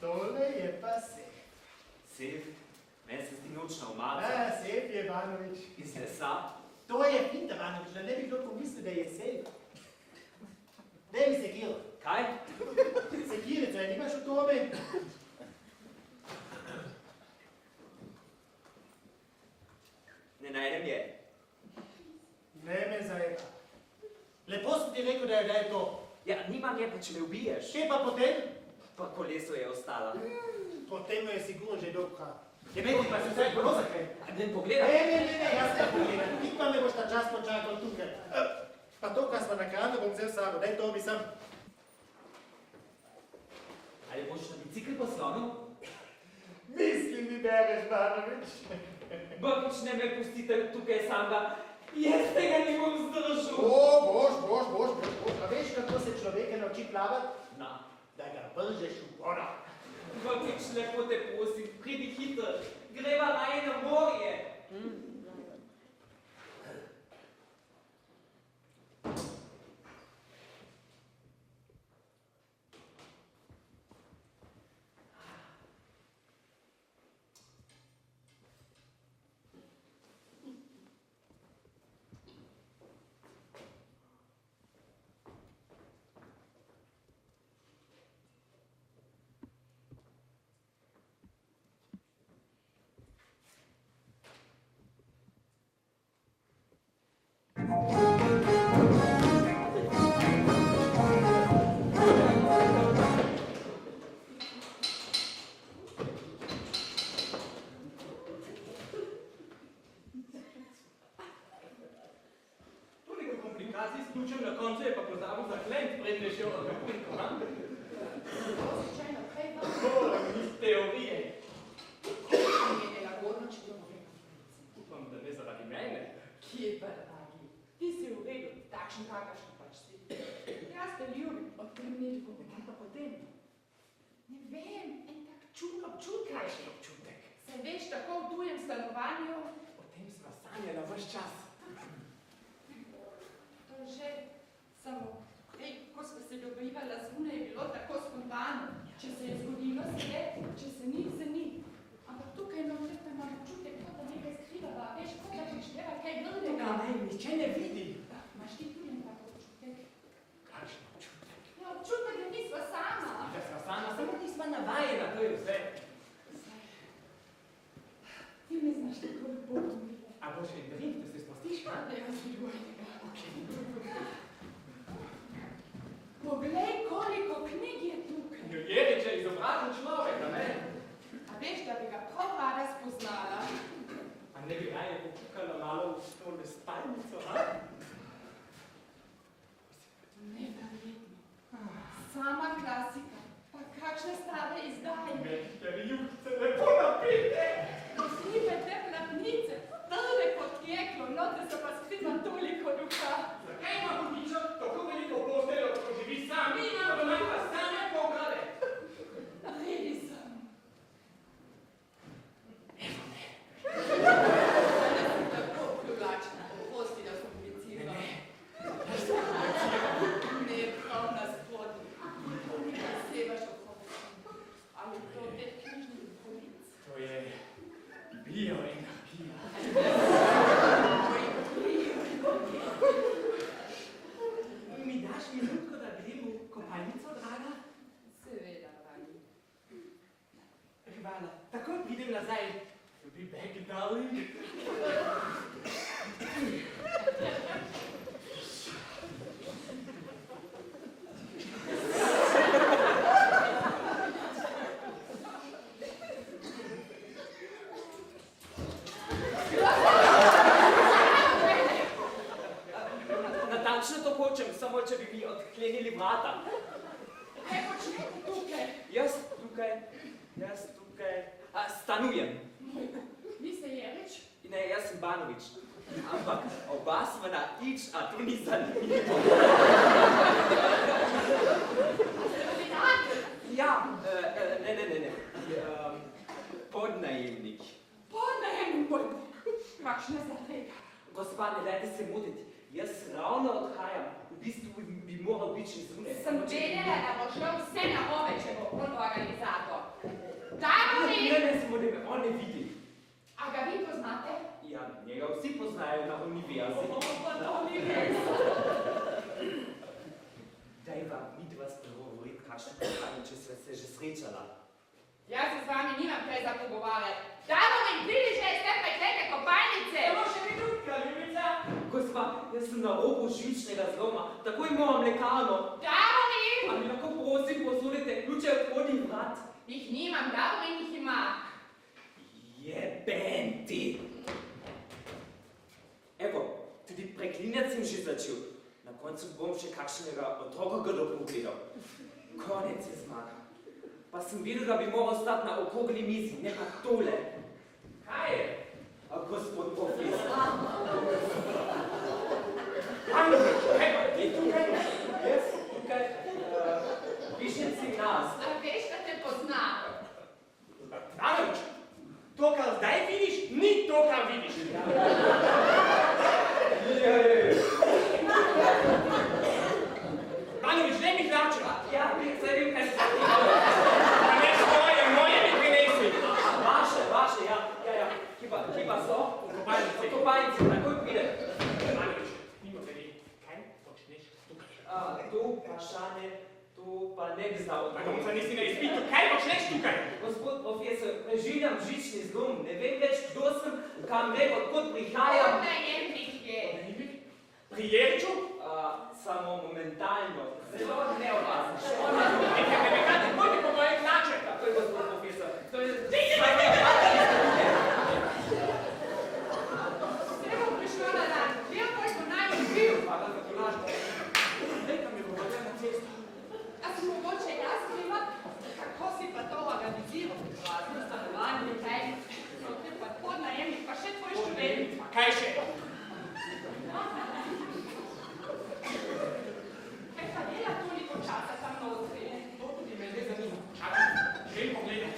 Tole je pa sef. Sef, meni se zdi nočna omara. Sef je, Banovič. Iz lesa. To je finta, Banovič, da ne bi kdo pomislil, da je sef. Daj mi sekiro. Kaj? Sekirico, je nimaš v tobi? Ne najdem je. Ne me zajeba. Lepo sem ti rekel, da je to. Ja, nimam je, pa če me ubiješ. Kje pa potem? Pa koleso je ostala. Potem jo je sigurno že dolg krat. Je meni pa se zdaj Bilo zakaj? A ne pogledaj. Ne, jaz ne pogledam. Ti pa me boš ta čas počakal tukaj. Pa to, kar smo nakradli, bom vzel s sabo. Daj to mi sem. Ali boš na bicikl poslonil? Mislim, mi bereš, Banovič. Bogič, ne me pustite tukaj samega. Jaz tega ne bom zdržal. Bož. A veš, kako se človeka nauči plavati? Na. Da ga vržeš v vodo. Bogič, lepo te prosim, pridi hitro. Greva raje na morje. Ključem na koncu je pa pozabil zaklent, preden je šel na kapulko, ha? Običajno, kaj pa? Iz teorije. Mi je nelagodno, če to ne Upam, da ne zaradi mene. Kje pa, dragi? Ti si v redu, takšen kakršen pač si. Jaz te ljubim, o tem nič govorim, pa potem. Ne vem, en tak občutek. Kakšen občutek? Saj veš, tako v tujem stanovanju. O tem sva sanjala ves čas. To že samo prej, ko sva se dobivala zunaj, je bilo tako spontano. Če se je zgodilo, se je, če se ni, se ni. Ampak tukaj noter pa imam občutek, kot da nekaj skrivava, veš, kot da prišteva kaj grdega. Ne, nihče ne vidi. Imaš ti tudi en tak občutek? Kakšen občutek? Ja, občutek, da nisva sama. Da sva sama, samo nisva navajena, to je vse. Ti me znaš tako lepo pomiriti. A boš en drink, da se sprostiš, ha? Da jaz bi dvojnega. Poglej, koliko knjig je tukaj. Jerič je izobražen človek, a ne? A veš, da bi ga prav rada spoznala? A ne bi raje pokukala malo v tole spalnico, ha? Neverjetno. Sama klasika. Pa kakšne stare izdaje. Intervjukce lepo napite. Poslipe te platnice. Trde kot jeklo, note so pa skriva toliko duha. Zakaj ima Bogiča tako veliko posteljo, ko živi sam? Mi imamo doma pa same pokrade. Redi sem. Evo Bioenergija. Mi daš minutko, da grem v kopalnico, draga? Seveda, dragi. Hvala. Takoj pridem nazaj. You'll be back, darling. Natančno to hočem, samo če bi mi odklenili vrata. Kaj počnete tukaj? Jaz tukaj stanujem. Vi ste Jerič? Ne, jaz sem Banovič. Ampak oba smo na ič, a to ni zanimivo. Ja, ne. Podnajemnik. Podnajem, moj Bog. Kakšna zadrega. Gospa, ne dajte se motiti. Jaz ravno odhajam. V bistvu bi moral biti še zunaj. Sem vedela, da bo šlo vse na ove, če bo on organizator. Davorin! Ne, samo ne, on ne vidi. A ga vi poznate? Ja, njega vsi poznajo na univerzi. Na univerzi. Daj vam midva spregovoriti, kakšno vprašanje, če sva se že srečala. Jaz se z vami nimam kaj za pogovarjati. Davorin, pridi že iz te preklete kopalnice! Samo še minutka, ljubica. Gospa, jaz sem na robu živčnega zloma, takoj moram lekarno. Davorin! A mi lahko prosim posodite ključe od vodnih vrat? Jih nimam, Davorin jih ima. Jebenti! Evo, tudi preklinjati sem že začel. Na koncu bom še kakšnega otroka dopogledal. Konec je zmaga. Pa sem videl, da bi moral stati na okrogli mizi, ne pa tole. Kaj je? A gospod profesor. Banovič, kaj pa ti tukaj? Jaz tukaj pišem signal. A veš, da te poznam? Banovič, to, kar zdaj vidiš, ni to, kar vidiš. Banovič, ne mi hlačeva. Ja, zdaj vem, kaj se zdi. A ne svoje, moje mi prinesi. Vaše, ja. Kje pa so? V kopalnici. V kopalnici, takoj pride. Banovič, mimogrede, kaj počneš tukaj? To vprašanje, to pa ne bi znal. Banovica, nisi na izpitu, kaj počneš tukaj? Gospod profesor, preživljam žični zlom, ne vem več, kdo sem, kam ne, odkot prihajam. Podnajemnik je. Pri Jeriču? Samo momentalno, zelo neopazno. Nekaj, pojdi po moje hlače. Tako je, gospod profesor. To je... Vse bo prišlo na dan. Vem, koliko naj bi bil. Hvala za tolažbo. Neka mi bo vodila na cesto. A si mogoče jaz kriva? Kako si pa to organiziral? Razno stanovanje, kaj? Ti pa podnajemnik, pa še tvoj študent. Pa kaj še? Kaj pa dela toliko časa tam notri? To tudi me ne zanima. Čakaj, grem pogledat.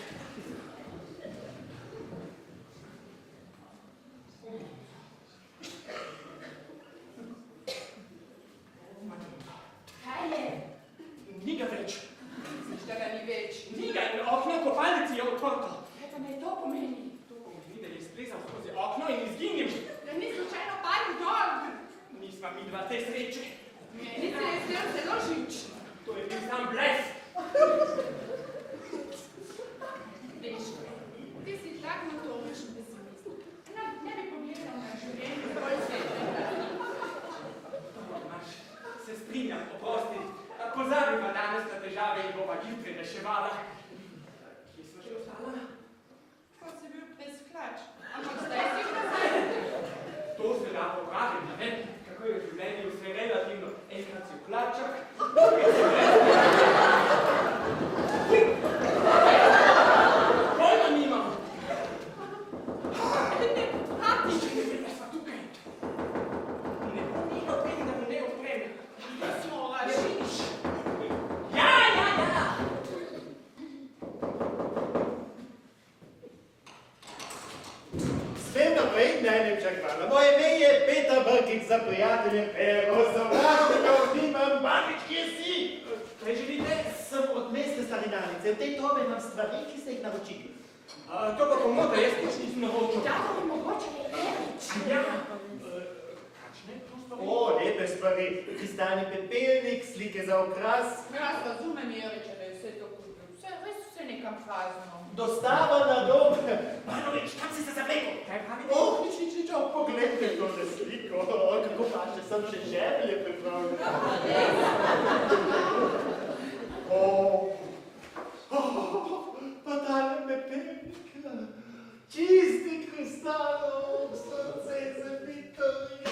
Kaj je? Ni ga več. Misliš, da ga ni več? Ni ga in okno v kopalnici je odprto. Kaj pa naj to pomeni? To pomeni, da je splezal skozi okno in izginil. Da ni slučajno padel dol. Nisva midva te sreče. Meni se je zdel zelo živčen. To je bil sam bles. Veš, ti si tak notoričen pesimist. Ne bi pogledal na življenje bolj svetlega. Marš, se strinjam, oprosti. Pozabi pa danes na težave in bova jutri reševala. Kje smo že ostala? Ko si bil brez hlač. Ampak zdaj si nazaj. To se da popravim, ne? Kako je v življenju vse relativno. Enkrat si v hlačah, drugič si brez pojma nimam. Nič ne vem, da sva tukaj. Ne bo niho preden, da mu ne odprem. Da smo lažiš. Ja! Svem naprej, najlepša hvala. Moje ime je Peter Brkić, za prijatelje Pero, sovražnikov nimam. Banovič, kje si? Kaj želite? Sem od mestne starinarnice. V tej tobe imam stvari, ki ste jih naročili. To pa pomota, jaz nič nisem naročil. kristalni pepelnik, slike za okras. Jaz razumem, Jeriče, da je vse to kupil. Res se nekam prazno. Dostava na dom. Manovič, kam si se zavlekel? Kaj pravi? Nič, poglejte tole sliko. Kako paše, sem še žeblje pripravljal. Pa tale pepelnik. Čisti kristal, srce se vitorja.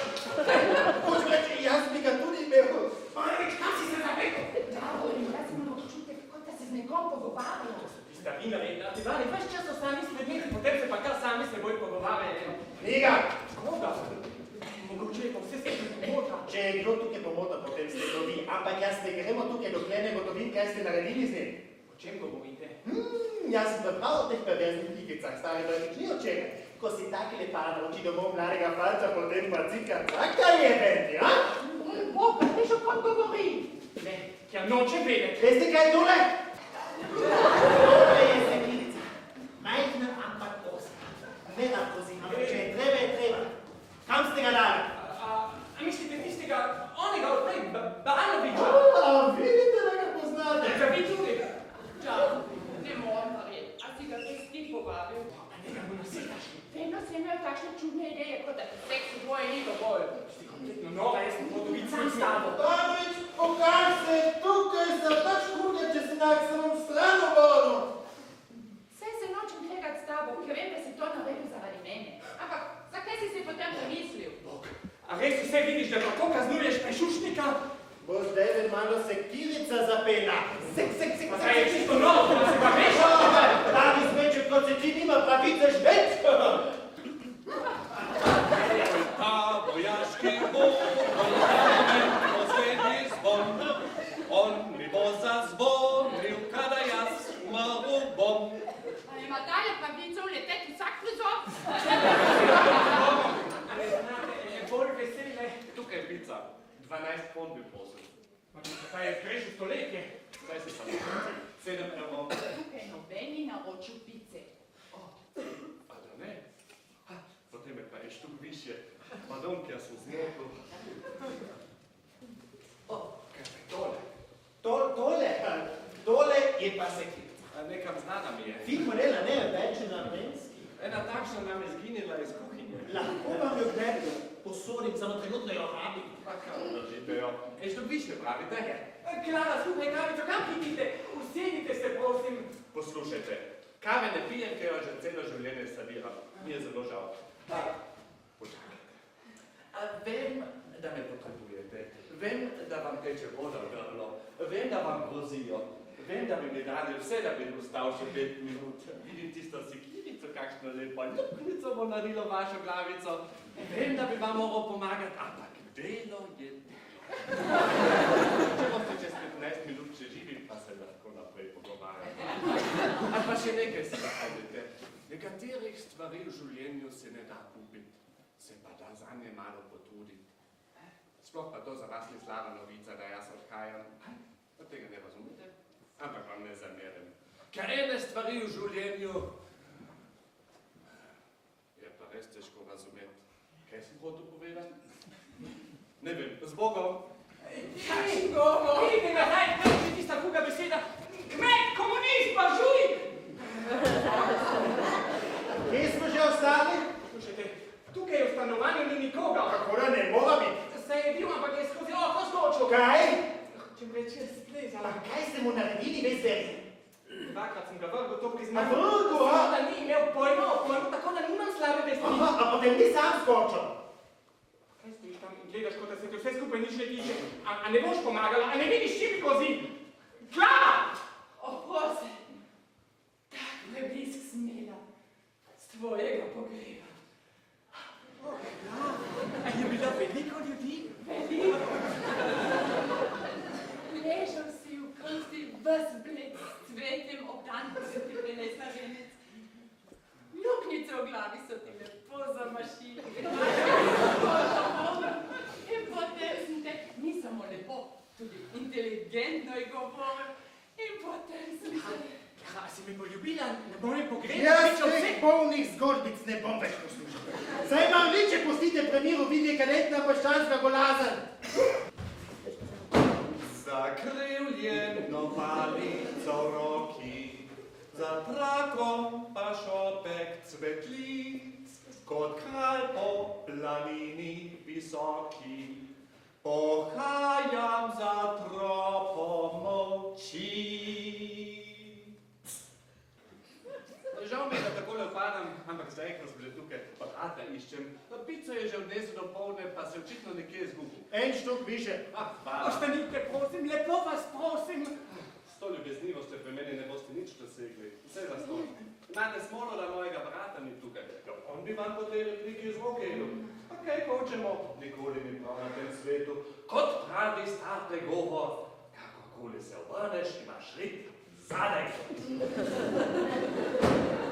Hoče reči, jaz bi ga tudi imel. Manovič, kam si se zavlekel? Davorin, jaz imam občutek, kot da se z nekom pogovarjajo. Tista vina, Ivani, ves čas so sami s predmeti, potem se pa kar sami s seboj pogovarjajo. Knjiga! Koga? Mogoče je pa vse se pomota. Če je kdo tukaj pomota, potem ste to vi. Ampak jaz ne gremo tukaj, dokler ne gotovim, kaj ste naredili z njim. O čem govorite? Jaz sem pa prav o teh perverznih igicah, stari da nič ni od čega. Ko si taki lepa nauči domov mladega falca, potem pa cika, taka je, Benti, a? Bog, veš, o kom govori? Ne, ker noče vedeti. Veste kaj je tole? Tole je sekirica. Majhna, ampak oska. Ne lahko si, ampak če je treba. Kam ste ga dali? A mislite tistega, onega odprej, Banoviča? Vidite, da ga poznate. Ga vi tudi? Čau, ne morem verjeti. A si ga res ti povabil? A ne ga mu nasedaš? Vedno si imel takšne čudne ideje, kot da seks v dvoje ni dovolj. Si kompletno nova, jaz sem hodovit sam s tabo. Dobrič, pokaž se, tukaj sem pač kurja, če si nak sem v strano bodo. Saj se nočem kregati s tabo, ker vem, da si to naredil zaradi mene. Ampak zakaj si se potem premislil? Bog, a res vse vidiš, da tako kaznuješ prešušnika? Bo zdaj malo sekirica zapela. Sek. Pa zdaj je čisto novo, da se ga veš? Taki smeček, kot se ti nima pravice žvet. Ta vojaški bom, poslednji zvon. On mi bo zazvonil, kada jaz umrl bom. A ima dalje pravico leteti vsak prizor? A ne znate, je bolj vesele. Tukaj je pica. 12 font bi prosil. Pa je prejšel stoletje. Zdaj se samo 7 evrov. Tukaj nobeni naročil pice. A da ne? Potem je pa je štuk višje. Pardon, ker sem zmotil. Kaj pa je tole? Tole je pa sekirica. A nekam znana mi je. Fin modela, ne, več na armenski. Ena takšna nam je zginila iz kuhinje. Lahko vam jo gledam, posodim, samo trenutno jo rabim. Pa kam držite jo? Je štuk višje, pravite? Klara, skupaj kavico, kam hitite? Usedite se, prosim. Poslušajte, kave ne pijem, ker jo že celo življenje serviram. Mi je zelo žal. Počakajte. Vem, da me potrebujete. Vem, da vam teče voda v grlo. Vem, da vam grozijo. Vem, da bi mi dali vse, da bi ostal še 5 minut. Vidim tisto sekirico, kakšno lepo ljubnico bo narilo vašo glavico. Vem, da bi vam moral pomagati, ampak delo je delo. Če boste čez 15 minut še živi, pa se lahko naprej pogovarjamo. Ali pa še nekaj si najdete. Nekaterih stvari v življenju se ne da kupiti, se pa da zanje malo potruditi. Sploh pa to za vas ni slaba novica, da jaz odhajam. Pa tega ne razumete, ampak vam ne zamerim. Ker ene stvari v življenju je pa res težko razumeti. Kaj sem hotel povedati? Ne vem, z Bogom. Kakšen govor? Vidite nazaj, kaj je tista druga beseda? Kmet, komunist, pa žujk! Kje smo že ostali? Slušajte, tukaj v stanovanju ni nikoga. Kako da ne mora biti? Se je bil, ampak je skozi oko skočil. Kaj? Hočem reči, je splezala. Pa kaj ste mu naredili, veste? Dvakrat sem ga vrgel, to A priznam. vrgel, a? Da ni imel pojma o pojmu, tako da nimam slabe vesti. Aha, a potem ni sam skočil. Kaj stojiš tam in gledaš, kot da se ti vse skupaj nič ne tiče? A ne boš pomagala? A ne vidiš čim kozi? Klara! Oprosti, tak preblisk smela z tvojega pogreba. A je bila veliko ljudi? Veliko. Ležal si v krsti ves bled s cvetjem obdan, ko se ti prinesla venec. Luknjice v glavi so ti lepo zamašili. In potem sem te, ni samo lepo, tudi inteligentno je govoril. In potem sem se... Klara, si me poljubila, na mojem pogrebu? Jaz teh polnih zgodbic ne bom več poslušal. Saj imam vi, če pustite premiru, vidi kadetna poščanska golazen. Zakrivljeno palico v roki, za trakom pa šopek cvetlic, kot kralj po planini visoki, pohajam za tropom moči. Žal mi je, da takole upadam, ampak zaenkrat sem bil tukaj, pa brata iščem. Pico je že odnesel do polne, pa se očitno nekje izgubil. En štuk više. Hvala. Ostanite, prosim, lepo vas prosim. S to ljubeznivostjo pri meni ne boste nič dosegli. Vse za to. Imate smolo, da mojega brata ni tukaj. Ja, on bi vam po tej repliki iz roke jedel. Pa kaj hočemo? Nikoli ni prav na tem svetu. Kot pravi star pregovor, kakorkoli se obrneš, imaš rit zadaj.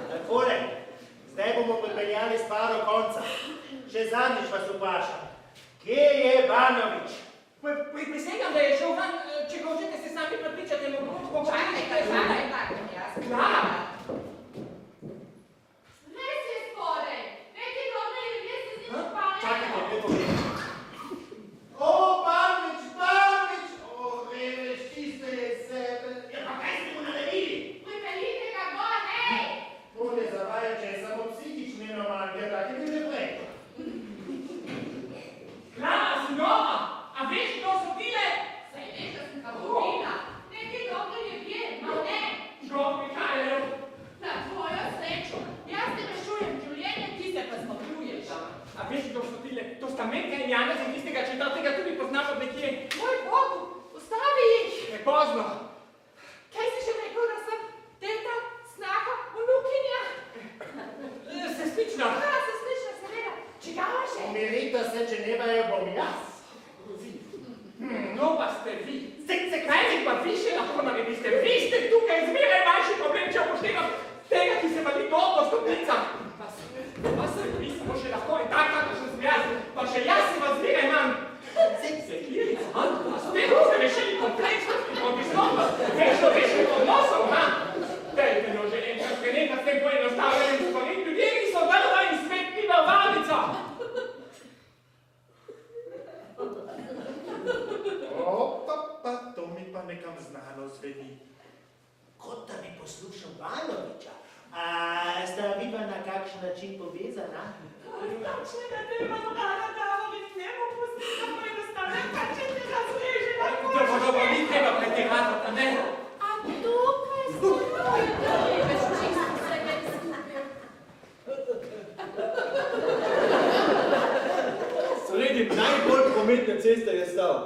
Takole, zdaj bomo pripeljali stvar do konca. Še zadnjič vas vprašam. Kje je Banović? Prisegam, da je šel van, če hočete se sami prepričati, Čakaj, kaj je tako, jaz. Klara! Res je spodaj. Neki dobri ljudje se z njim ukvarjajo. Čakajte, dve pogledaj. O, Banović, Banović! O, reveš, čiste je sebe. Ja, pa kaj ste mu naredili? Pripeljite ga gor, hej! Tole zavaja, če je samo psihični normal, ker tak je bil že prej. Klara, signora! A veš, kdo so bile? Saj veš, da sem ga govorila. Neki dobri ljudje, ma ne. Škof Mihajlov. Na tvojo srečo. Jaz te rešujem življenje, ti se pa zmotljuješ. A veš, kdo so bile? To sta Menka in Janez in tistega četrtega tudi poznam od nekje. Moj Bog, ustavi jih. Je pozno. Kaj si še rekel, da sem teta, snaka, vnukinja? Sestrična. Ja, sestrična, seveda. Čigava še? Umirite se, če ne vajo bom jaz. No pa ste vi. Kaj si pa vi še lahko naredite? Vi ste tukaj zmeraj manjši problem, če upoštevam tega, ki se pa ni dobro stopnica. Pa se vi smo še lahko in tak, kako sem jaz, pa še jaz si vas zmeraj manj. Sekirica, s tem ste rešili kompleksnosti, odvisnosti, večnih odnosov, ha? Dajte no že enkrat prenehati s tem poenostavljanjem stvari. Ljudje niso vrva in svet ni varvalnica. Pa to mi pa nekam znano zveni. Kot da bi poslušal Banovića. A sta viva na kakšen način povezana? Takšnega te imam rada, da bi njemu pustila, da bo enostavno, pa če te razreže. Dobro, ni treba pretiravati, ne? A tukaj stojijo, da veš, čisto se ga izgubil. Sredi najbolj prometne ceste je stal.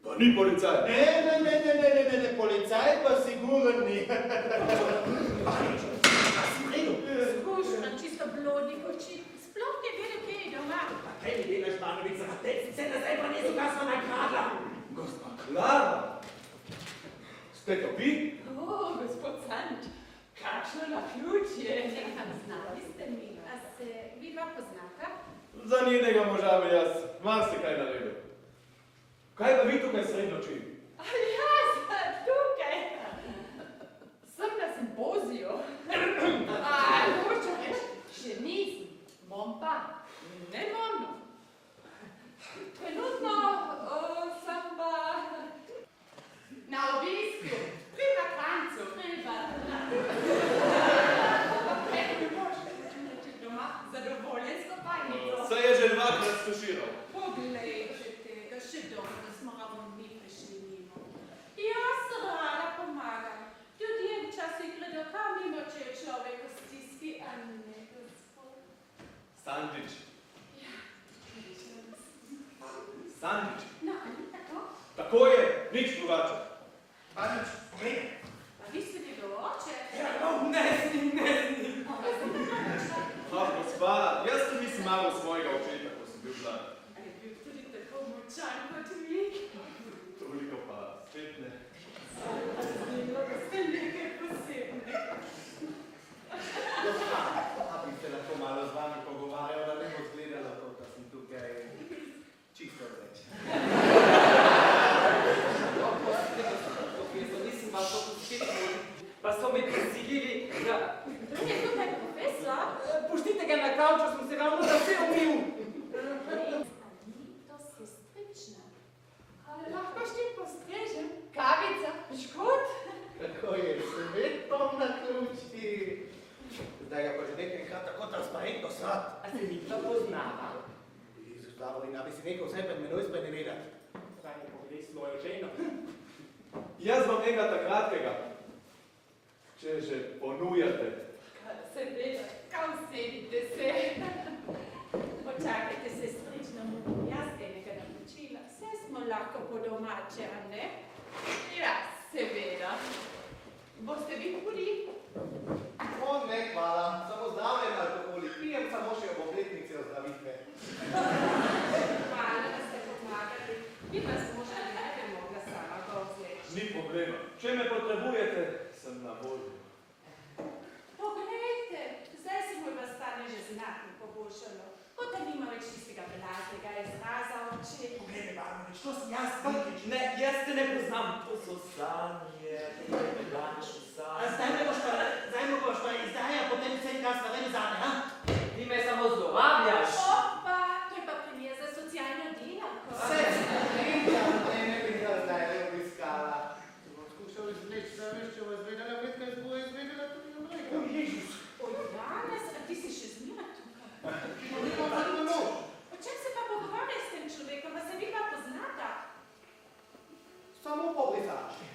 Pa ni policaj. Ne, policaj pa sigurno ni. Banović, a si redu? Skušam čisto blodnih oči. Sploh ne vedel, kje je doma. Pa kaj mi delaš, Banović, za te se nazaj pa niso ga sva nakradla. Gospa Klara, ste to vi? O, gospod Sanč, kakšno naključje. Znali ste mi, a se viva poznata? Za njenega moža bi jaz marsikaj naredil. Kaj pa vi tukaj sred noči? Jaz, tukaj. Sem na simpoziju. Hočem reči, še nisem. Bom pa. Ne bom. Trenutno sem pa na obisku. Pri bratrancu. Kaj bi možete reči doma? Zadovoljen s kopalnico. Se je že dvakrat stuširal. Poglejte tega, še dobro, da smo ravno mi prišli mimo. Jaz se rada pomagam. Ljudje včasih gredo kam mimo, če je človek v stiski, a ne gospod. Sandič. Ja, Sandič. no, ali tako? Tako je, nič drugače. Banović, gledaj. Pa vi ste njegov oče? Ja, no, ne sni. Gospa, jaz tudi nisem malo svojega očeta, ko sem bil mlad. A je bil tudi tako močan kot vi? Toliko pa spet ne. Zanimivo, da ste nekaj posebnega. Gospa, a bi se lahko malo z vami pogovarjal, da ne bo zgledalo to, da sem tukaj čisto več. Nisem vam to posebno, pa so me prisilili, da... Je tukaj profesor? Pustite ga na kavču, sem se ravno za vse umil. Ni to sestrična. Ali lahko sad. A se mi pa poznava. Jezus, Davorin, a bi si nekaj vse pred menoj sprenevedati. Zdaj ne poglej svojo ženo. Jaz vam enega kratkega, če že ponujate. Seveda, kam sedite se? Počakajte, sestrična mu, jaz enega napočila. Vse smo lahko po domače, a ne? Ja, seveda. Boste vi hudi? O, ne, hvala. Samo zdravljen alkoholik. Pijem samo še ob obletnici ozdravitve. Hvala, da ste pomagali. Vi pa smo še ne bi mogla sama ga vzleči. Ni problema. Če me potrebujete, sem na voljo. Poglejte, zdaj se moj stanje že znatno poboljšalo. Kot da nima več tistega belaznega izraza oči. Poglej, Barbarič, to sem jaz, Bankič. Ne, jaz te ne poznam. To so sanje, to je današnji A sanj. zdaj me boš pa izdaja, potem vse kaj stvari zame, ha? Ti me samo zlorabljaš. Opa, to je pa primer za socialno delavko. Vse si ne bi ga zdaj le obiskala. Če bom skušal izvleči, da veš, če bo izvedela, vedka bo izvedela tudi Amerika. Jezus. Oj, danes, a ti si še zmeraj tukaj. Ne bom pa tudi noč. O čem se pa pogovarjaj s tem človekom, a se vi pa poznata? Samo po brisači.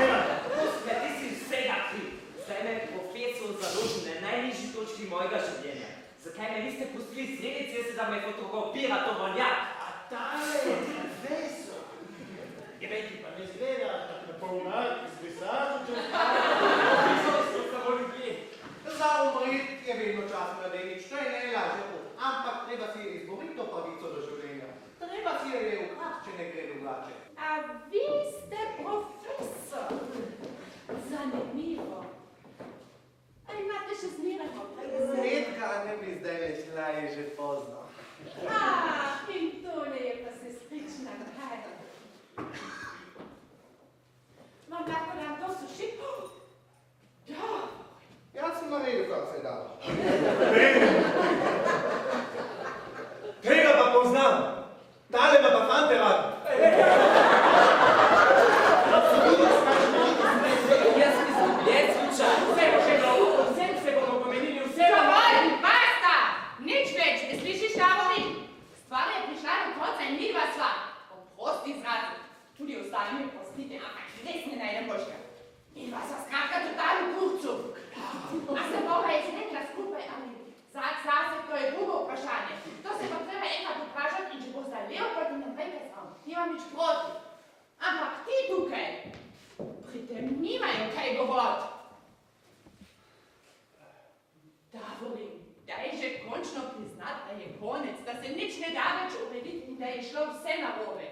Ja, ti si vsega kriv. Zdaj me profesor založi na najnižji točki mojega življenja. Zakaj me niste pustili sredi ceste, da me fotografira tovornjak? A tale je profesor. Je veki pa ne zgleda, tako na polnar, izbrisaču, če So samo ljudje. Za umrit je vedno čas mladenič, to je najlažje pot. Ampak treba si izboriti to pravico do življenja. Treba si jo je ukrati, če ne gre drugače. A vi ste profesor. Zanimivo. A imate še zmeraj opravljeno? Redka ne bi zdaj le šla, je že pozno. In tole je pa sestrična kaj. Vam lahko dam to sušiti? Ja. Jaz sem naredil, kar se je dalo. Tega pa poznam. Tale me pa fante rad. Jaz izgubljen slučaj. Vse bo že dobro, vsem se bomo pomenili, vse bomo... Dovolj, basta! Nič več, ne slišiš, Davorin? Stvar je prišla do konca in midva sva. Oprosti izrazu. Tudi ostali mi prostite, ampak res ne najdem boljšega. Midva sva skratka totalno v kurcu. A se bova izrekla skupaj ali zase, to je drugo vprašanje. To se pa treba enkrat vprašati in če bo zdaj Leopold in naprej kazal, nimam nič proti. Ampak ti tukaj, pri tem nimajo kaj govoriti. Davorin, daj že končno priznati, da je konec, da se nič ne da več urediti in da je šlo vse narobe.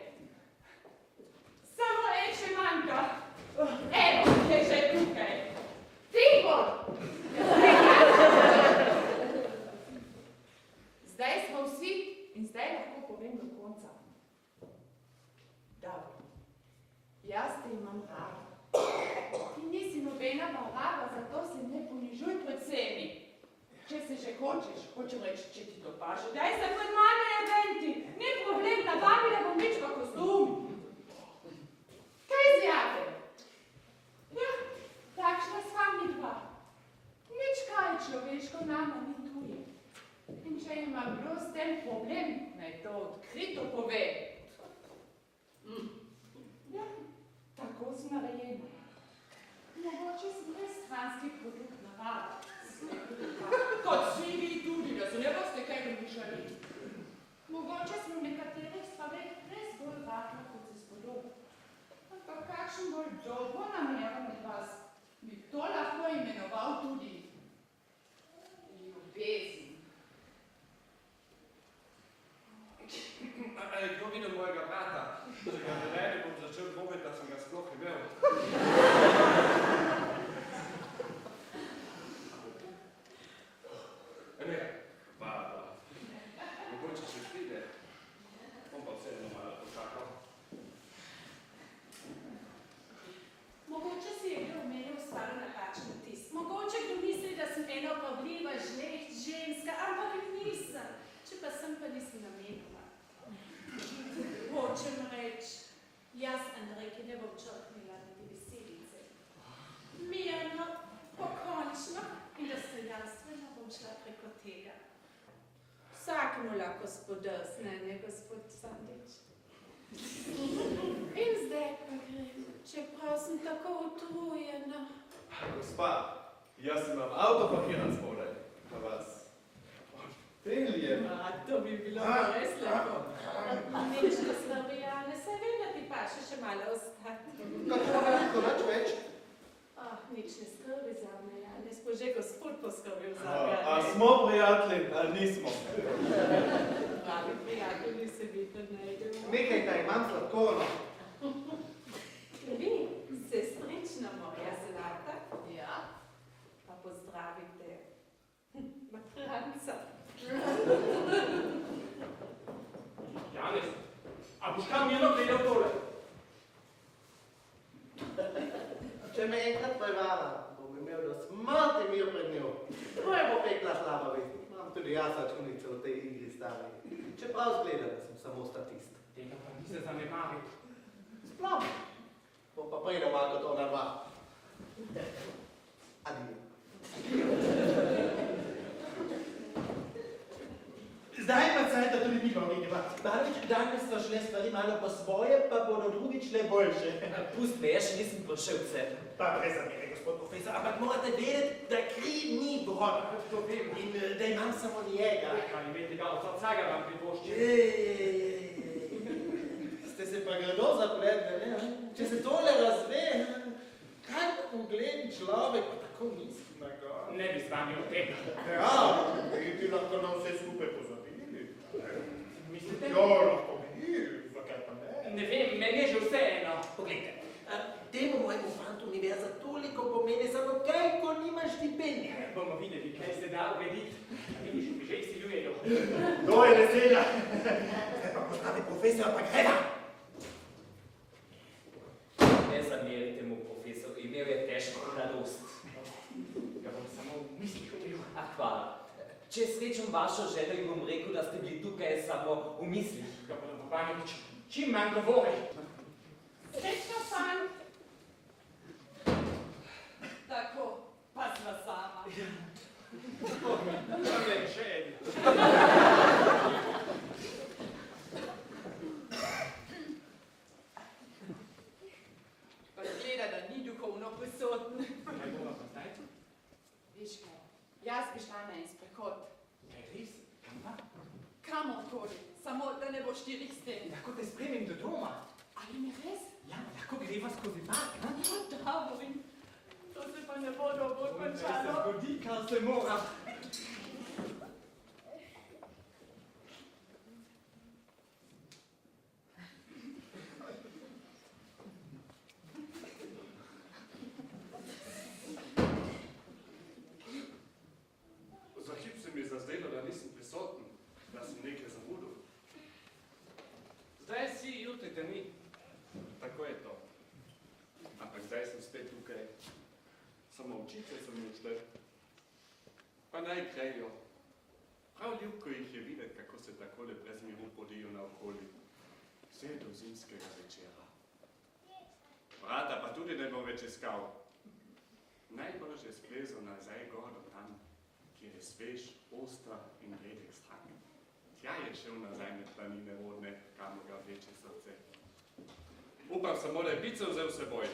Samo še manjka. Evo, je že tukaj. Tibor! Zdaj smo vsi in zdaj lahko povem do konca. Dobro, jaz te imam rada. Ti nisi nobena baraba, zato se ne ponižuj pred vsemi. Če se že hočeš, hočem reči, če ti to paše, daj se pred mano eventi. Ni problem, navabila bom nič v kostumi. Kaj zjate? Ja, takšna sva mi dva. Nič kaj človeško nama ni tuje. In če ima kdo s tem problem, naj to odkrito pove. Ja, tako si narejena. Mogoče si res stranski produkt navada. Kot vsi vi tudi, da se ne boste kaj domišljali. Mogoče smo v nekaterih stvareh res bolj rahla, kot se spodoba. Ampak kakšen bolj dobronameren od vas bi to lahko imenoval tudi ljubezen. Kdo videl mojega brata? Če ga ne vede, bom začel dvomiti, da sem ga sploh imel. Ne, hvala. Mogoče še pride. Bom pa vseeno malo počakal. Mogoče si je kdo v meni ustvaril napačen vtis. Mogoče kdo misli, da sem ena opravljiva, žleht ženska, ampak nisem. Če pa sem, pa nisem namenila. Hočem reči, jaz Andrejke ne bom črknila niti besedice. Mirno, pokončno in dostojanstveno bom šla oddahnula, gospod Drsne, ne, gospod Sandič? In zdaj pa grem, čeprav sem tako utrujena. Gospa, jaz imam avto parkiran spodaj, pa vas peljem. To bi bilo pa res lepo. Nič ne slabi, Janez, saj vem, da ti paše še malo ostati. Kako lahko več več? Nič ne skrbi za me, Janez, bo že gospod poskrbel za me. A smo prijatelji, ali nismo? Pravi prijatelji se vidno najdemo. Nekaj, da imam sladkorno. Vi, sestrična moja zlata. Ja. Pa pozdravite matranca. Janez, a boš kam mirno gledal tole? Če me enkrat prevala, bom imel do smrti mir pred njo. Tvoje bo pekla slaba vest. Imam tudi jaz računice v tej igri stari. Čeprav zgleda, da sem samo statist. Tega pa ni se zanemari. Sploh. Bom pa prej doma kot ona dva. Adijo. Zdaj pa cajt, da tudi mi bomo videla. Prvič, danes so šle stvari malo po svoje, pa bodo drugič le boljše. Pust me, jaz še nisem prišel k sebi. Pa brez zamere, gospod profesor, ampak morate vedeti, da kri ni voda. To vem. In da imam samo njega. Kaj imeti ga od vsega vam privoščiti? Ste se pa grdo zapletli, ne? Če se tole razve, kak ugleden človek, pa tako nizki na gor. Ne bi z vami o tem. Ja, ti lahko na vse skupaj pozabili. Mislite? Ja, lahko bi, zakaj pa ne? Ne vem, meni je že vseeno. Poglejte, temu mojemu fantu univerza toliko pomeni, samo kaj, ko nima štipendije. Bomo videli, kaj se da urediti. Vidiš, mi že izsiljujejo. To je veselja. Zdaj pa pozdravi profesora, pa greva! Ne zamerite mu, profesor, imel je težko mladost. Ga bom samo v mislih ubil. Hvala. Če srečam vašo željo in bom rekel, da ste bili tukaj samo v mislih. Ga bodo Bobanovič čim manj govori. Srečno, fant. Tako, pa sva sama. Glej, še eni. Pa gleda, da ni duhovno prisoten. Kaj bomo pa zdaj? Viš kaj, jaz bi šla na en sprehod. Kaj res? Kam pa? Kamorkoli, samo da ne bo štirih sten. Lahko te spremim do doma. Ali mi res? Ja, lahko greva skozi park, ne? Ja, Davorin, to se pa ne bo dobro Naj se končalo. zgodi, kar se mora. Za hip se mi je zazdelo, da nisem prisoten, da sem nekaj zamudil. Zdaj si, jutri te ni. Tako je to. Ampak zdaj sem spet tukaj. Samo očice so mi odšle. Pa naj grejo. Prav ljubko jih je videti, kako se takole brez miru podijo naokoli. Vse do zimskega večera. Vrata pa tudi ne bom več iskal. Najbolj že splezal nazaj gor do tam, kjer je svež, ostra in redek stran. Tja je šel nazaj med planine vodne, kamor ga vleče srce. Upam samo, da je pico vzel seboj.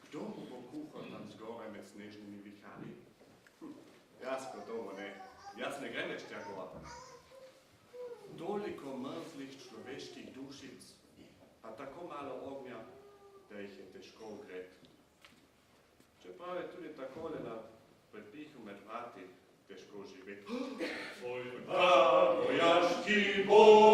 Kdo mu bo kuhal tam zgoraj med snežnimi viharji? Jaz gotovo ne. Jaz ne grem več tja gor. Toliko mrzlih človeških dušic, pa tako malo ognja, da jih je težko ogreti. Čeprav je tudi takole na prepihu med vrati težko živeti. Tvoj vojaški boj